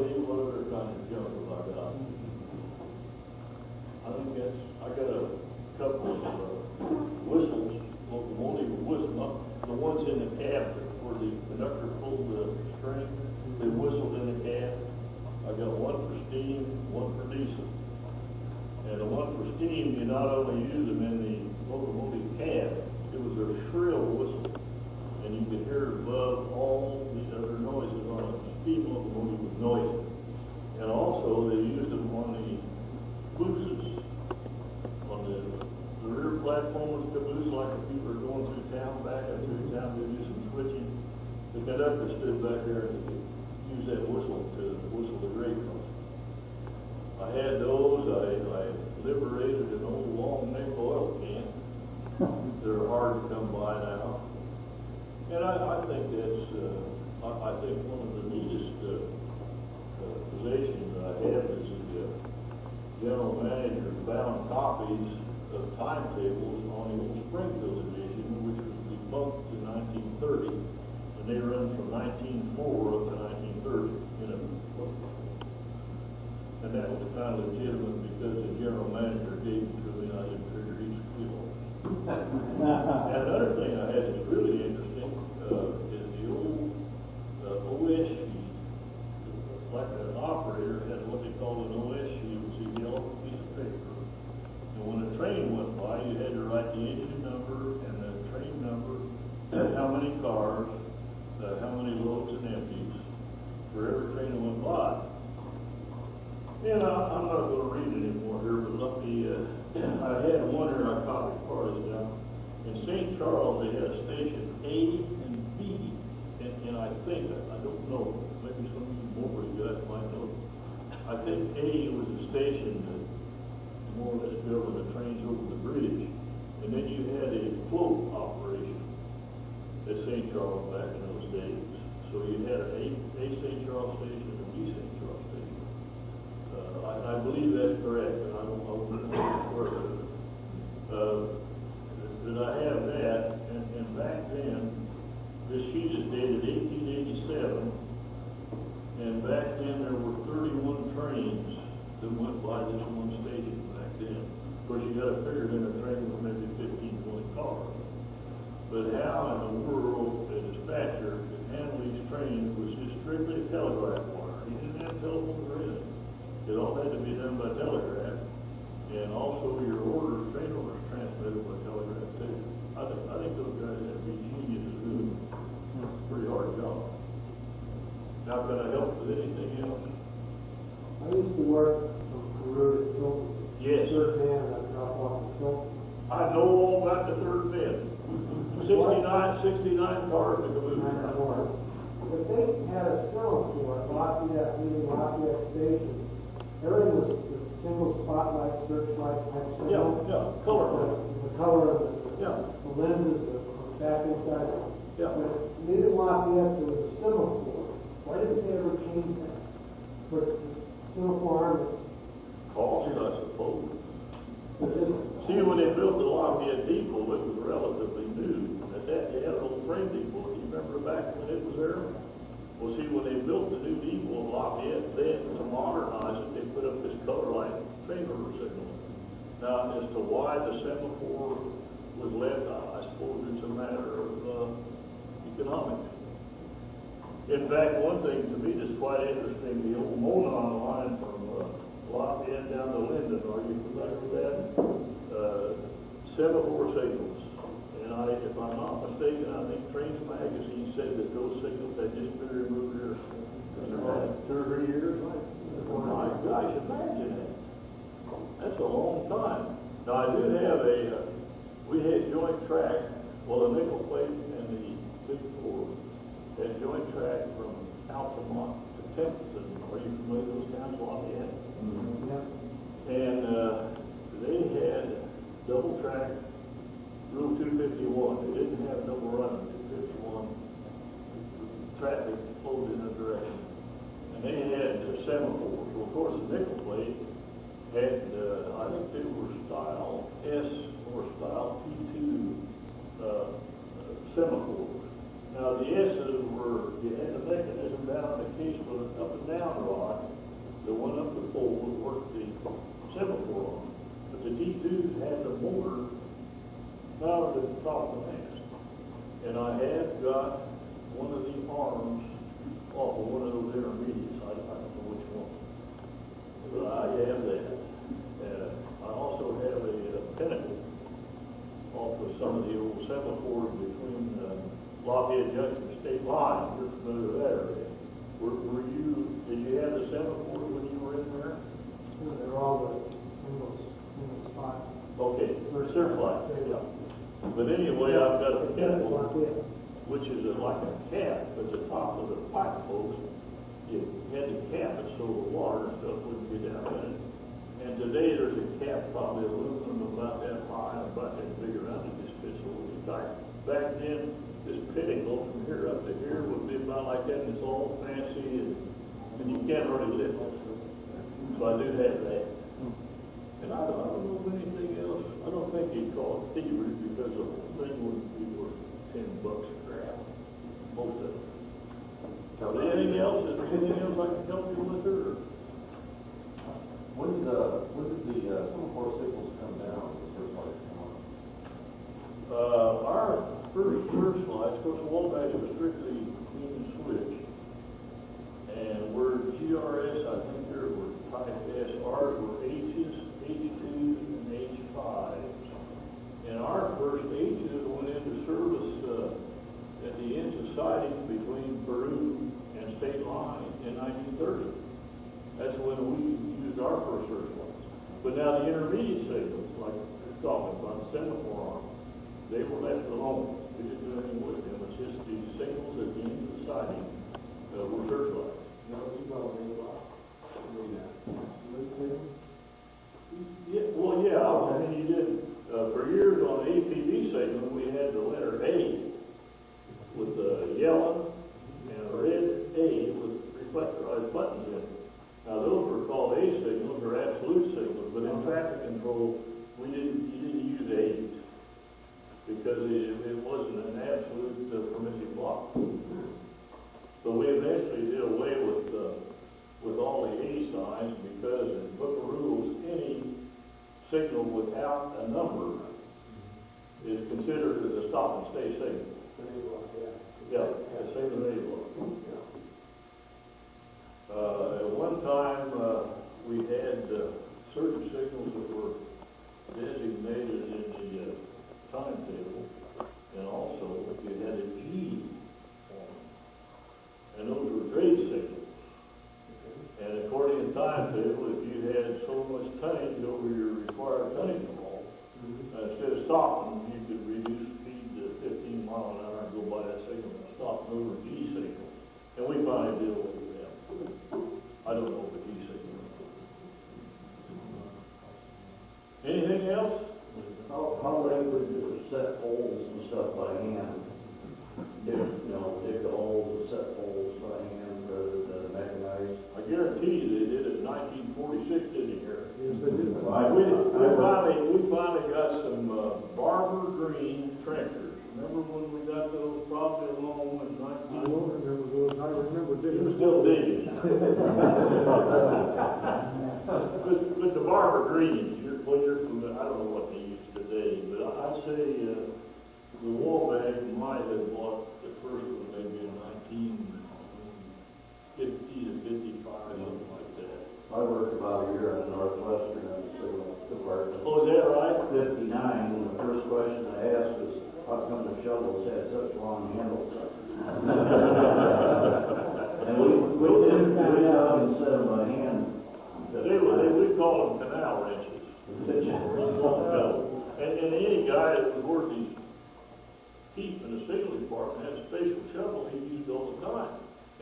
see what other kind of junk have I got. I think that's, I got a couple of whistles, locomotive whistles, the ones in the cab where the conductor pulled the string, they whistled in the cab. I got one for steam, one for diesel. And the one for steam, you not only use them in the locomotive cab, it was a shrill whistle. And you could hear it above all the other noises on a steam locomotive with noise. And also they used them on the cabooses, on the rear platform of the caboose, like if people are going through town, back up through town, they do some switching. The conductor stood back there and used that whistle to whistle the grade car. I had those. I liberated an old long neck oil can. They're hard to come by now. And I think that's, I think one of the neatest possessions I have is the general manager bound copies of timetables on the old Springfield edition, which was debunked in 1930, and they run from 1904 up to 1930, you know. And that was kind of legitimate because the general manager gave it to me and I didn't figure he'd steal it. And another thing I had that's really interesting is the old OS sheet. Like an operator had what they called an OS sheet, it was a yellow piece of paper. And when a train went by, you had to write the engine number and the train number, how many cars, how many loads and empties for every train that went by. And I'm not going to read it anymore here, but let me, I had one here, I copied part of it down. In St. Charles, they had a station A and B, and I think, I don't know, maybe some of you more guys might know. I think A was the station that more or less governed the trains over the bridge, and then you had a float operation at St. Charles back in those days. So you had a St. Charles station and a B St. Charles station. I believe that's correct, and I don't know where that I have that, and back then, this sheet is dated 1887, and back then there were 31 trains that went by this one station back then. Of course, you got to figure in a train with maybe 15, 20 cars. But how in the world a dispatcher could handle these trains was just strictly a telegraph wire. He didn't have telephones or anything. It all had to be done by telegraph, and also your orders, train orders, transmitted by telegraph too. I think those guys have to be geniuses doing a pretty hard job. Now, can I help with anything else? I used to work from Peru to Tilton. Yes. Third man, and I drop off the Tilton. I know all about the third bed. 69 cars to go move. But they had a semaphore at Lafayette, leaving Lafayette Station. Everything was the single spotlight, searchlight type signal. Yeah, color. The color of Yeah. the lenses, the back inside. Yeah. But leaving Lafayette, there was a semaphore. Why didn't they ever change that? But the semaphore arm, Cost, I suppose. but just, See, when they built the Lafayette Depot, it was relatively new. At that, they had an old train depot. Do you remember back when it was there? Well, see, when they built the new depot in Lafayette, then to modernize it, they put up this color light train order signal. Now, as to why the semaphore was left, I suppose it's a matter of economics. In fact, one thing to me that's quite interesting, the old Monon line from Lafayette down to Linden, are you familiar with that? Semaphore signals. And if I'm not mistaken, I think Trains Magazine said that those signals had just been removed here in about 2 or 3 years. Well, my gosh, imagine that. That's a long time. Now, I do have we had joint track, well, the nickel plate and the big four had joint track from Altamont to Templeton. Are you familiar with those towns, Lafayette? yeah. And they had double track Rule 251. They didn't have double run 251. Traffic flowed in a direction. And they had semaphores. Well, of course, the nickel plate had, I think they were style S or style T2 semaphores. Now, the S's were, you had the mechanism down in the case with an up and down rod, so the water and stuff wouldn't get out in it. And today there's a cap probably aluminum about that high, about that big around it, just fits a little tight. Back then, this pinnacle from here up to here would be about like that, and it's all fancy, and you can't really lift it. So I do have that. And I don't know of anything else. I don't think you'd call it thievery because the whole thing would be worth $10 a grab, most of it. Anything else? Is there anything else I can help you with, or? When did the semaphore signals come down, the first lights come on? Our first lights, of course, Wabash was strictly clean and switch. And we're GRS, I think there were type S. Ours were H's, H2s, and H5s. And our first H's went into service at the ends of siding between Peru and State Line in 1930. That's when we used our first searchlights. But now the intermediate signals, like we're talking about the semaphore arm, they were left alone. We didn't do anything with them. It's just the signals at the end of the siding were searchlights. No, you know, they lost. Yeah, well, yeah, I mean, you did, for years on the APB signal, we had the letter A with a yellow and a red A with reflectorized buttons in it. Now, those were called A signals or absolute signals, but in traffic control, you didn't use A's because it wasn't an absolute permissive block. So we eventually did away with all the A signs because in book of rules, any signal without a number is considered as a stop and stay signal. Yeah, same as A block. At one time, we had certain signals that were designated in the timetable, and also you had a G on them. And those were grade signals. And according to timetable, if you had so much tonnage over your required tonnage level, instead of stopping, you could reduce speed to 15 miles an hour and go by that signal and stop over G signal. And we finally did away with them. I don't know what G signal is. Anything else? How late would you set holes and stuff by hand? Dig the holes and set holes by hand rather than mechanized? I guarantee you they did it in 1946, didn't you, Harry? Yes, they did. We finally got some Barber Green trenchers. Remember when we got those probably along in 19... I don't remember those. I remember You digging. were still digging. But the Barber Greens, you're familiar, I don't know what they use today, but I'd say the Wabash might have bought the first one maybe in 1950 to 55, something like that. I worked about a year in the Northwestern in the signal department. Oh, is that right? 59, and the first question I asked was, how come the shovels had such long handles? And we dug and set them by hand. We call them canal wrenches. And any guy that was worth his keep in the signal department had a special shovel he used all the time.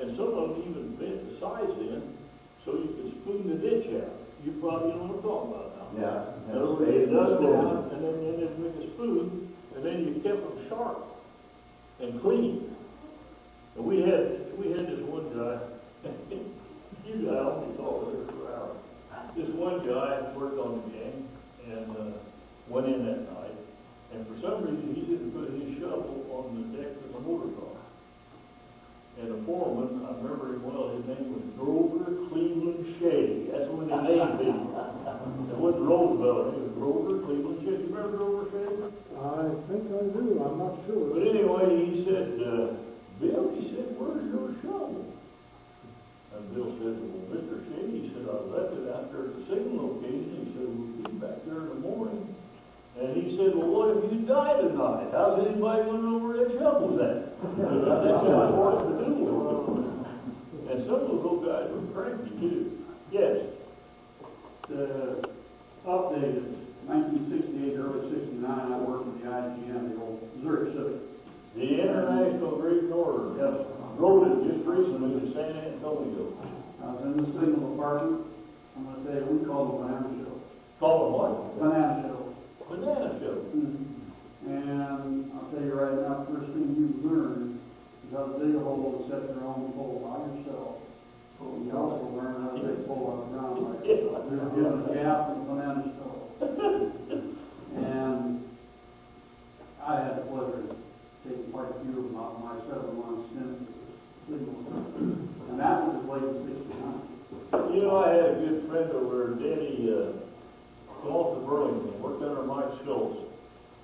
And some of them even bent the sides in so you could spoon the ditch out. You probably know what I'm talking about now. Yeah. And those they dug down, and then they'd make a spoon, and then you kept them sharp and clean. And we had this one guy, you got only talk there for hours. This one guy worked on the gang and went in that night, and for some reason he didn't put his shovel on the deck of the motor car. And the foreman, I remember him well, his name was Grover Cleveland Shea. That's when they named him. It wasn't Roosevelt, it was Grover Cleveland Shea. You remember Grover Shea? I think I do. I'm not sure. But anyway, he said, Bill, he said, where's your shovel? And Bill said, well, Mr. Shea, he said, I left it out there at the signal location. He said, we'll be back there in the morning. And he said, well, what if you die tonight? How's anybody going to know where that shovel's at? That's what I wanted to do. And some of those guys were cranky, too. Yes? Updated, 1968, early 69, I worked with the IGN, the old Zurich Civic. The International Great Northern. Yes. Rode it just recently to San Antonio. I was in the signal rental apartment, I'm gonna say, we call them banana show. Call them what? Banana show. Banana show. And I'll tell you right now, first thing you learn is how to dig a hole and set your own pole by yourself. You also learn how to dig a pole on the ground by yourself. There's a gap in the banana show. And I had the pleasure of taking part in a few of them out of my 7-month stint at Signal. And that was late in '69. You know, I had a good friend over there, Danny, off of Burlington, worked under Mike Schultz.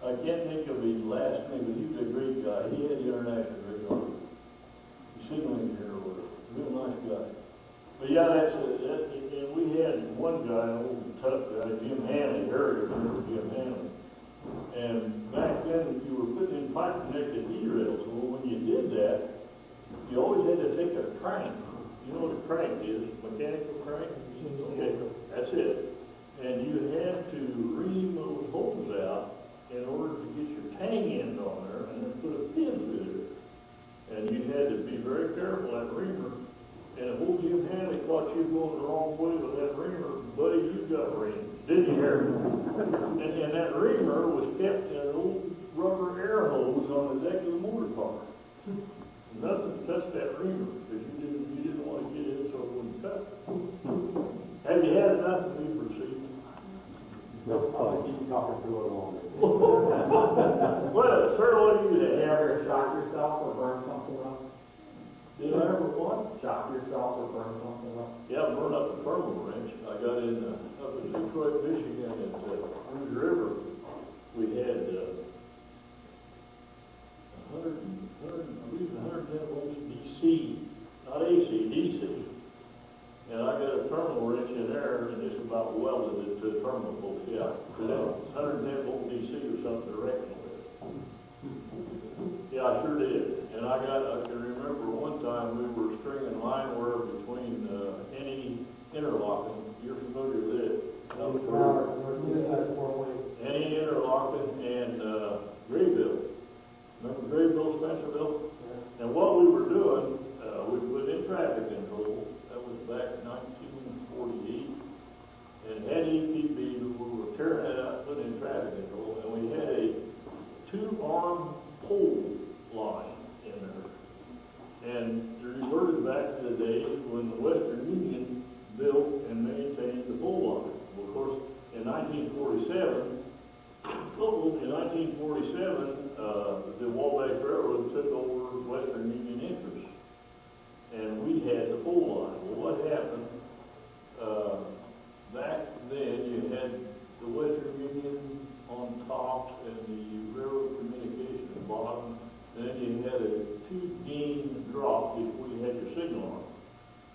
I can't think of his last name, but he was a great guy. He had the international radar. He's signaling here or whatever. Real nice guy. But yeah, and we had one guy, an old tough guy, Jim Hanley, Harry, remember Jim Hanley. And back then, you were putting in pipe connected E-rails. So when you did that, you always had to take a crank. You know what a crank is? Mechanical crank? Okay, that's it. And you had to ream those holes out in order to get your tang end on there and then put a pin through it. And you had to be very careful, that reamer. And if old Jim Hanley thought you were going the wrong way with that reamer, buddy, you got reamed. Didn't you, Harry? And that reamer was kept in an old rubber air hose on the deck of the motor car. Nothing touched that reamer because you didn't want to get in so it wouldn't cut. Have you had enough of me for season? No, you can talk it through it longer. Well, sir, what do you have? Did you ever shock yourself or burn something up? Did I ever what? Shock yourself or burn something up? Yeah, burn up a thermal wrench. I got in up in Detroit, Michigan at Rouge River. We had 110 volts DC, not AC, DC. And I got a thermal wrench in there and just about welded it to a terminal post, yeah. So that was 110 volt DC or something to reckon with. Yeah, I sure did. And I can remember one time we were stringing line wire between any interlocking. You're familiar with it. Any interlocking and Graybill. Remember Graybill, Spencerville? And what we were doing, we put in traffic control. That was back in 1948. And had EPB, we were tearing that out, putting in traffic control, and we had a 2-arm pole line in there. And it reverted back to the days when the Western Union built and maintained the pole line. Well, of course, in 1947, the Wabash Railroad took over Western Union interest, and we had the pole line. Well, what happened, back then you had the Western Union on top and the railroad communication at the bottom, and then you had a 2-gain drop if we had your signal on.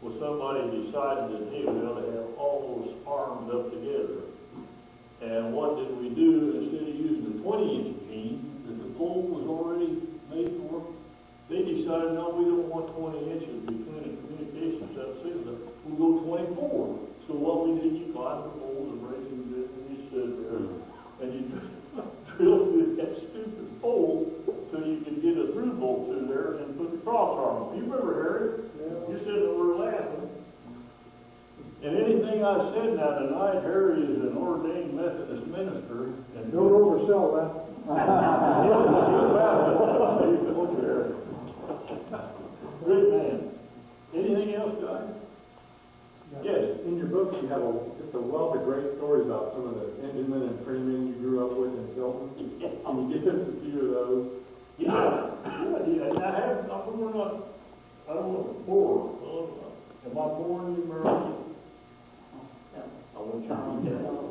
Well, somebody decided that, hey, we ought to have all those arms up together. And what did we do? Instead of using the 20-inch gain that the pole was already made for, they decided, no, we don't want 20 inches between the communication subsignal. We'll go 24. So what we did, you climbed the pole, the braking bit, and you stood there, and you drilled through that stupid pole so you could get a through bolt through there and put the cross arm on. You remember, Harry? Yeah. You said that we're laughing. And anything I've said now tonight, Harry is an ordained Methodist minister. And Don't oversell that. Great man. Anything else, guys? Yes. In your book, you have just a wealth of great stories about some of the enginemen and freemen you grew up with in Tilton. Yeah. Can you give us a few of those? Yeah. And I don't want to bore. Am I boring you, Murray? I want you to get out.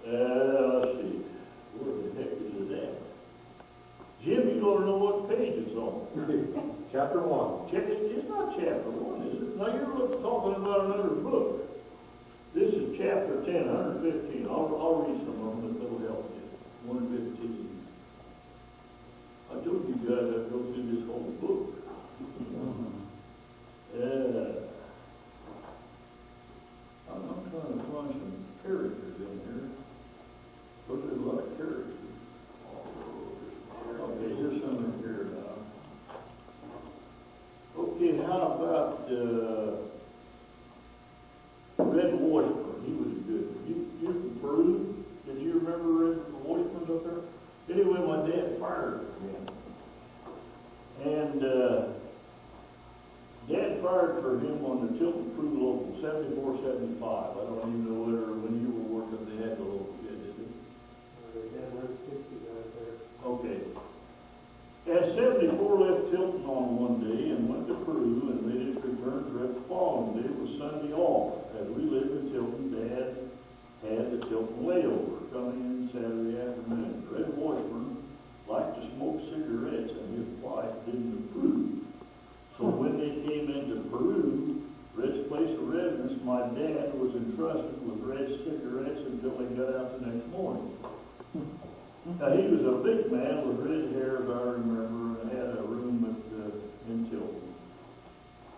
Let's see. Where the heck is it at? Jim, you don't know what page it's on. Chapter 1. It's not chapter 1, is it? Now you're talking about another book. This is chapter 10, 115. I'll read some of them, that'll help you. 115. I told you guys I'd go through this whole book. I'm trying to find some characters in here. But there's a lot of characters. Okay, here's some in here now. Okay, how about 74, 75. I don't even know whether, when you were working, they had the little kid, did they? They had 60 guys there. Okay. At 74 left Tilton on one day and went to Peru and made its return trip the following day was Sunday off. As we lived in Tilton, Dad had the Tilton layover coming in Saturday afternoon. Red Washburn liked to smoke cigarettes and his wife didn't approve. So when they came into Peru, Red's place of residence, my dad was entrusted with Red's cigarettes until they got out the next morning. Now, he was a big man with red hair, as I remember, and had a room in Tilton.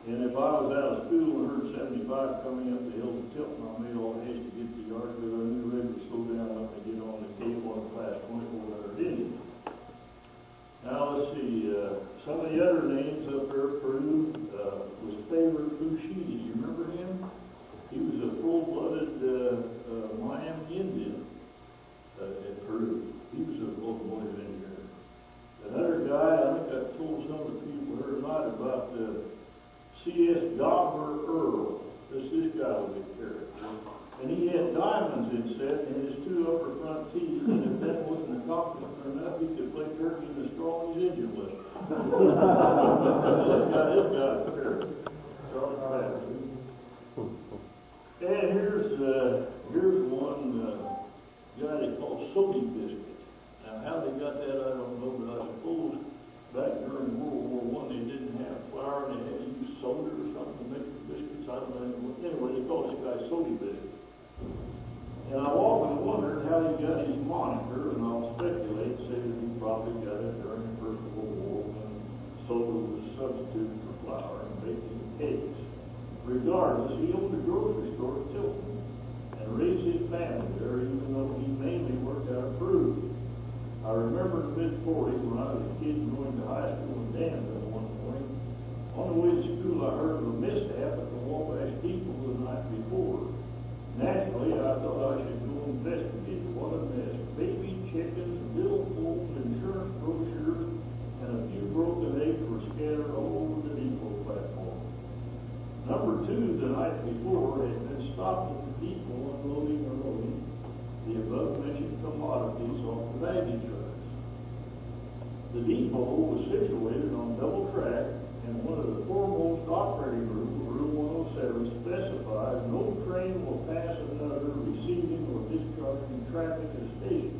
And if I was out of school and heard 75 coming up the hill to Tilton, I made all haste to get to the yard because I knew Red would slow down enough to get on the cable on class 2400 Indian. Now, let's see, some of the other names up there, Peru, was Favorite Fushidi. You remember him? He was a full-blooded Miami Indian at Peru. He was a locomotive engineer. Another guy, I think I told some of the people here tonight about C.S. Gobber Earl. This guy was a character. And he had diamonds inset in his two upper front teeth, and if that wasn't accomplishment enough, he could play turkey in the strongest engine with it. This guy's a character. And here's one guy they called Soapy Biscuit. Now, how they got that, I don't know, but I suppose back during World War I, they didn't have flour, and they had to use soda or something to make the biscuits. I don't know. Anyway, they called this guy Soapy Biscuit. And I've often wondered how he got his moniker, and I'll speculate, say that he probably got it during the First World War when soda was substituted for flour and baking cakes. Regardless, he owned a grocery store at Tilton and raised his family there, even though he mainly worked out of Peru. I remember in the mid-40s when I was a kid going to high school in Danville one morning. On the way to school, I heard of a mishap at the Wabash depot the night before. Naturally, I thought I should go investigate. What a mess. Baby chickens, billfolds, insurance brochures, and a few broken eggs were scattered all over the depot platform. Number 2, the night before, had been stopped at the depot unloading or loading the above-mentioned commodities off the baggage trucks. The depot was situated on double track, and one of the foremost operating rooms, room 107, specifies no train will pass another receiving or discharging traffic at a station.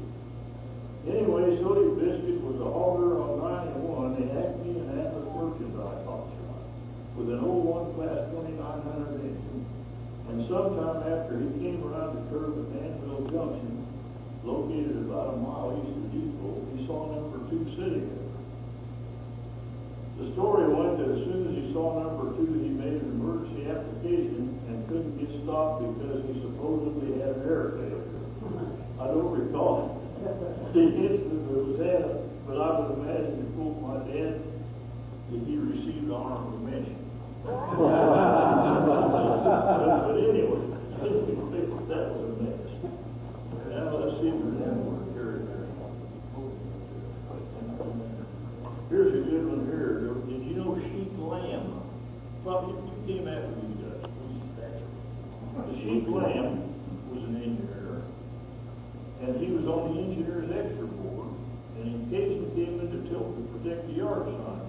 Anyway, Soapy Biscuit was a hauler on 91, the Acme and Atlas merchandise auction, with an 01 class 2900 engine. And sometime after he came around the curve at Danville Junction, located about a mile east of the depot, he saw number 2 sitting there. The story went that as soon as he saw number 2, he made an emergency application and couldn't get stopped because he supposedly had an air failure. I don't recall the incident that was had, but I would imagine, to quote my dad, that he received an honorable mention. But anyway, that was a mess. Now let's see if there's any more character. Here's a good one here. Did you know Sheep Lamb? Probably you came after these guys. The Sheep Lamb was an engineer, and he was on the engineer's extra board, and he occasionally came into Tilton to protect the yard sign.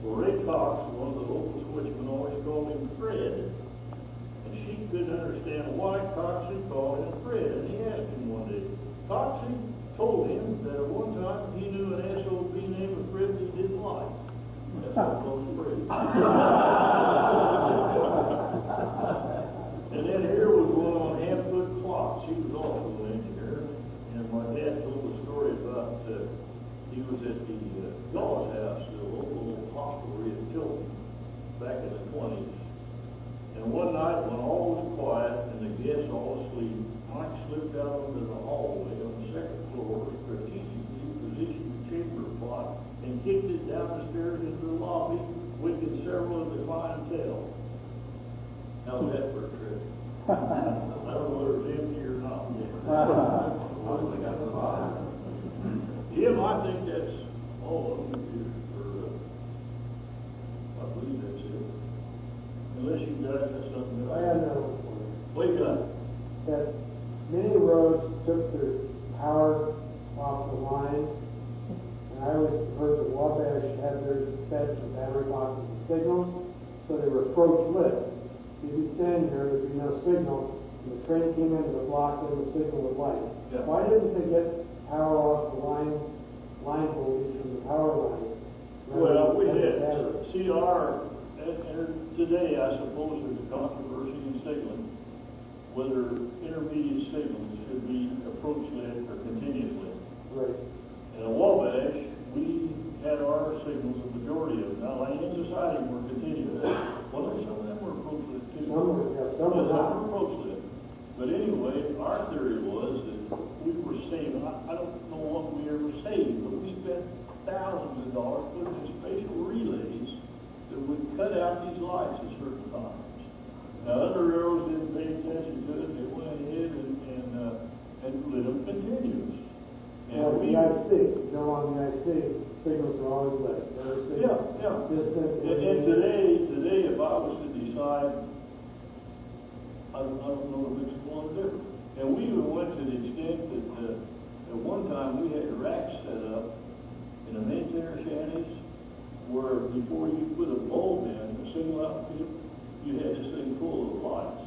Well, Ray Cox, one of the local switchmen, always called him Fred. And she couldn't understand why Coxey called him Fred. And he asked him one day. Coxey told him that at one time he knew an SOB named Fred that he didn't like. That's why he called him Fred. And then here was one on half-foot clocks. He was also an engineer. And my dad told a story about he was at the Dawes House, the local hostelry in Tilton, back in the 20s. And one night when all was quiet and the guests all asleep, Mike slipped out into the hallway on the second floor, strategically positioned the chamber pot, and kicked it down the stairs into the lobby, waking several of the clientele. How's that for a trip? I don't know whether it's empty or not. Jim, I think that's all of them here for, I believe that's it. Unless you guys have something else. I know. Wake up. that many roads took their power off the lines, and I always heard that Wabash had their beds and battery boxes and signals, so they were approach lit. You'd be standing there, there'd be no signal, and the train came into the block, and the signal would light. Yeah. Why didn't they get power off the line voltage from the power line? Well, we Rather than did. battery? See, and today, I suppose there's a controversy in signaling, whether intermediate signals should be approach lit or continuous lit. Right. In a Wabash, we had our signals, the majority of them. Now, Lane Society were continuous. Well, some of them were approach lit too. Some were, yeah, some were Some not. were approach lit. But anyway, our theory was that we were saving, I don't know what we ever saved, but we spent thousands of dollars putting in spatial relays that would cut out these lights at certain times. Now, other railroads didn't pay attention to it, they went ahead and lit them continuous. Well, And the IC, you go on the IC, signals are always lit. yeah. Distant. And today, if I was to decide, I don't know if it's one different. And we even went to the extent that, at one time, we had racks set up in the maintainer shanties, where before you put a bulb in, a single outfit, you had this thing full of lights.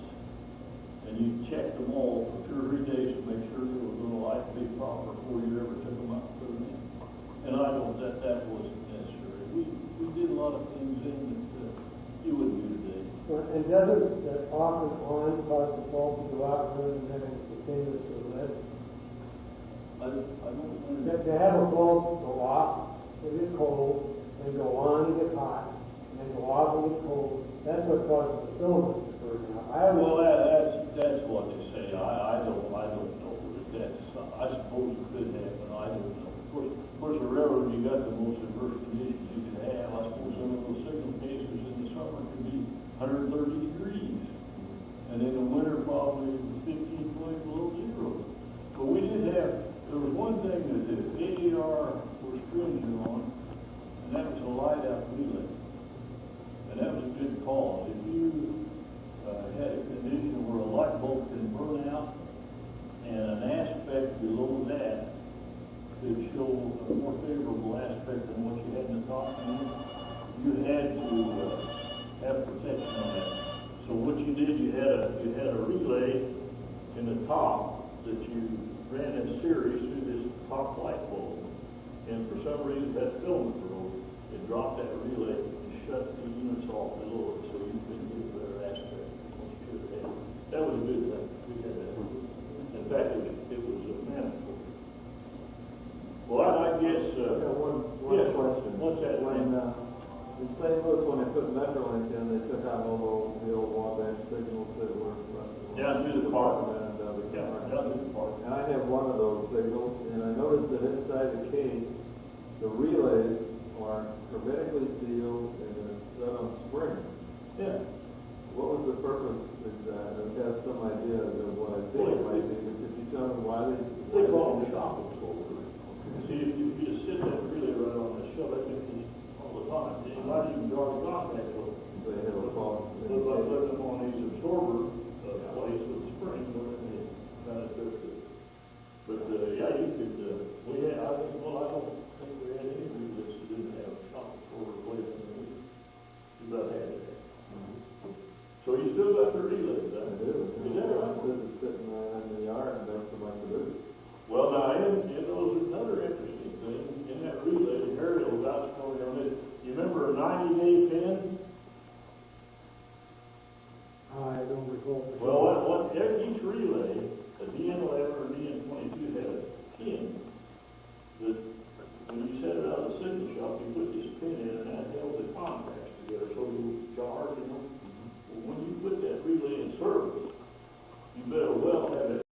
And you checked them all for 2 or 3 days to make sure they were going to light be proper before you ever took them out and put them in. And I know that wasn't necessary. We did a lot of things in that you wouldn't do today. And doesn't that off and on cause the bulb to go out rather than having it continuously lit? I don't They have a bulb go off, they get cold, then go on and get hot, and then go off and get cold. That's what causes the filaments to burn out. Well, that's what they say. I don't know if that's, I suppose it could happen. I don't know. Of course, the railroad, you got the most adverse conditions you could have. I suppose some of those signal cases in the summer could be 130 degrees. And in the winter, probably 15, 20 below zero. But we did have, there was one thing that the AER was stringent on, and that was a light out relay. And that was a good call. If you had a condition where a light bulb can burn out, and an aspect below that could show a more favorable aspect than what you had in the top end, you had to have protection on that. So what you did, you had a relay in the top that you ran in series through this top light bulb, and for some reason that filament broke. It dropped that relay and shut the units off below it, so you couldn't get a better aspect than what you should have had. That was a good thing. We had that. In fact, it was a mandatory. Well, I guess, One yeah, question. what's that? When, in St. Louis, when they put Metrolink in, they took out all the old Wabash signals that were Down through the park. And, Yeah, down through the park. and I have one of those signals, and I noticed that inside the case, the relays are hermetically sealed and they're set on springs. Yeah. What was the purpose of that? I have some idea of what I think it might be, but could you tell me why They call them shock absorbers. See, if you just sit that relay right on the shelf, I think this all the time. You might even draw the contact with them. they have a false? Look like putting them on these absorber plates with the spring, where they kind of took it. But, yeah, you could, we had, I think, well, I don't think we had any relays that didn't have shock absorber plates in them. You about had that. So you still got the relays, I huh? do. Is that right? I said it's sitting right in the yard and that's so much to do.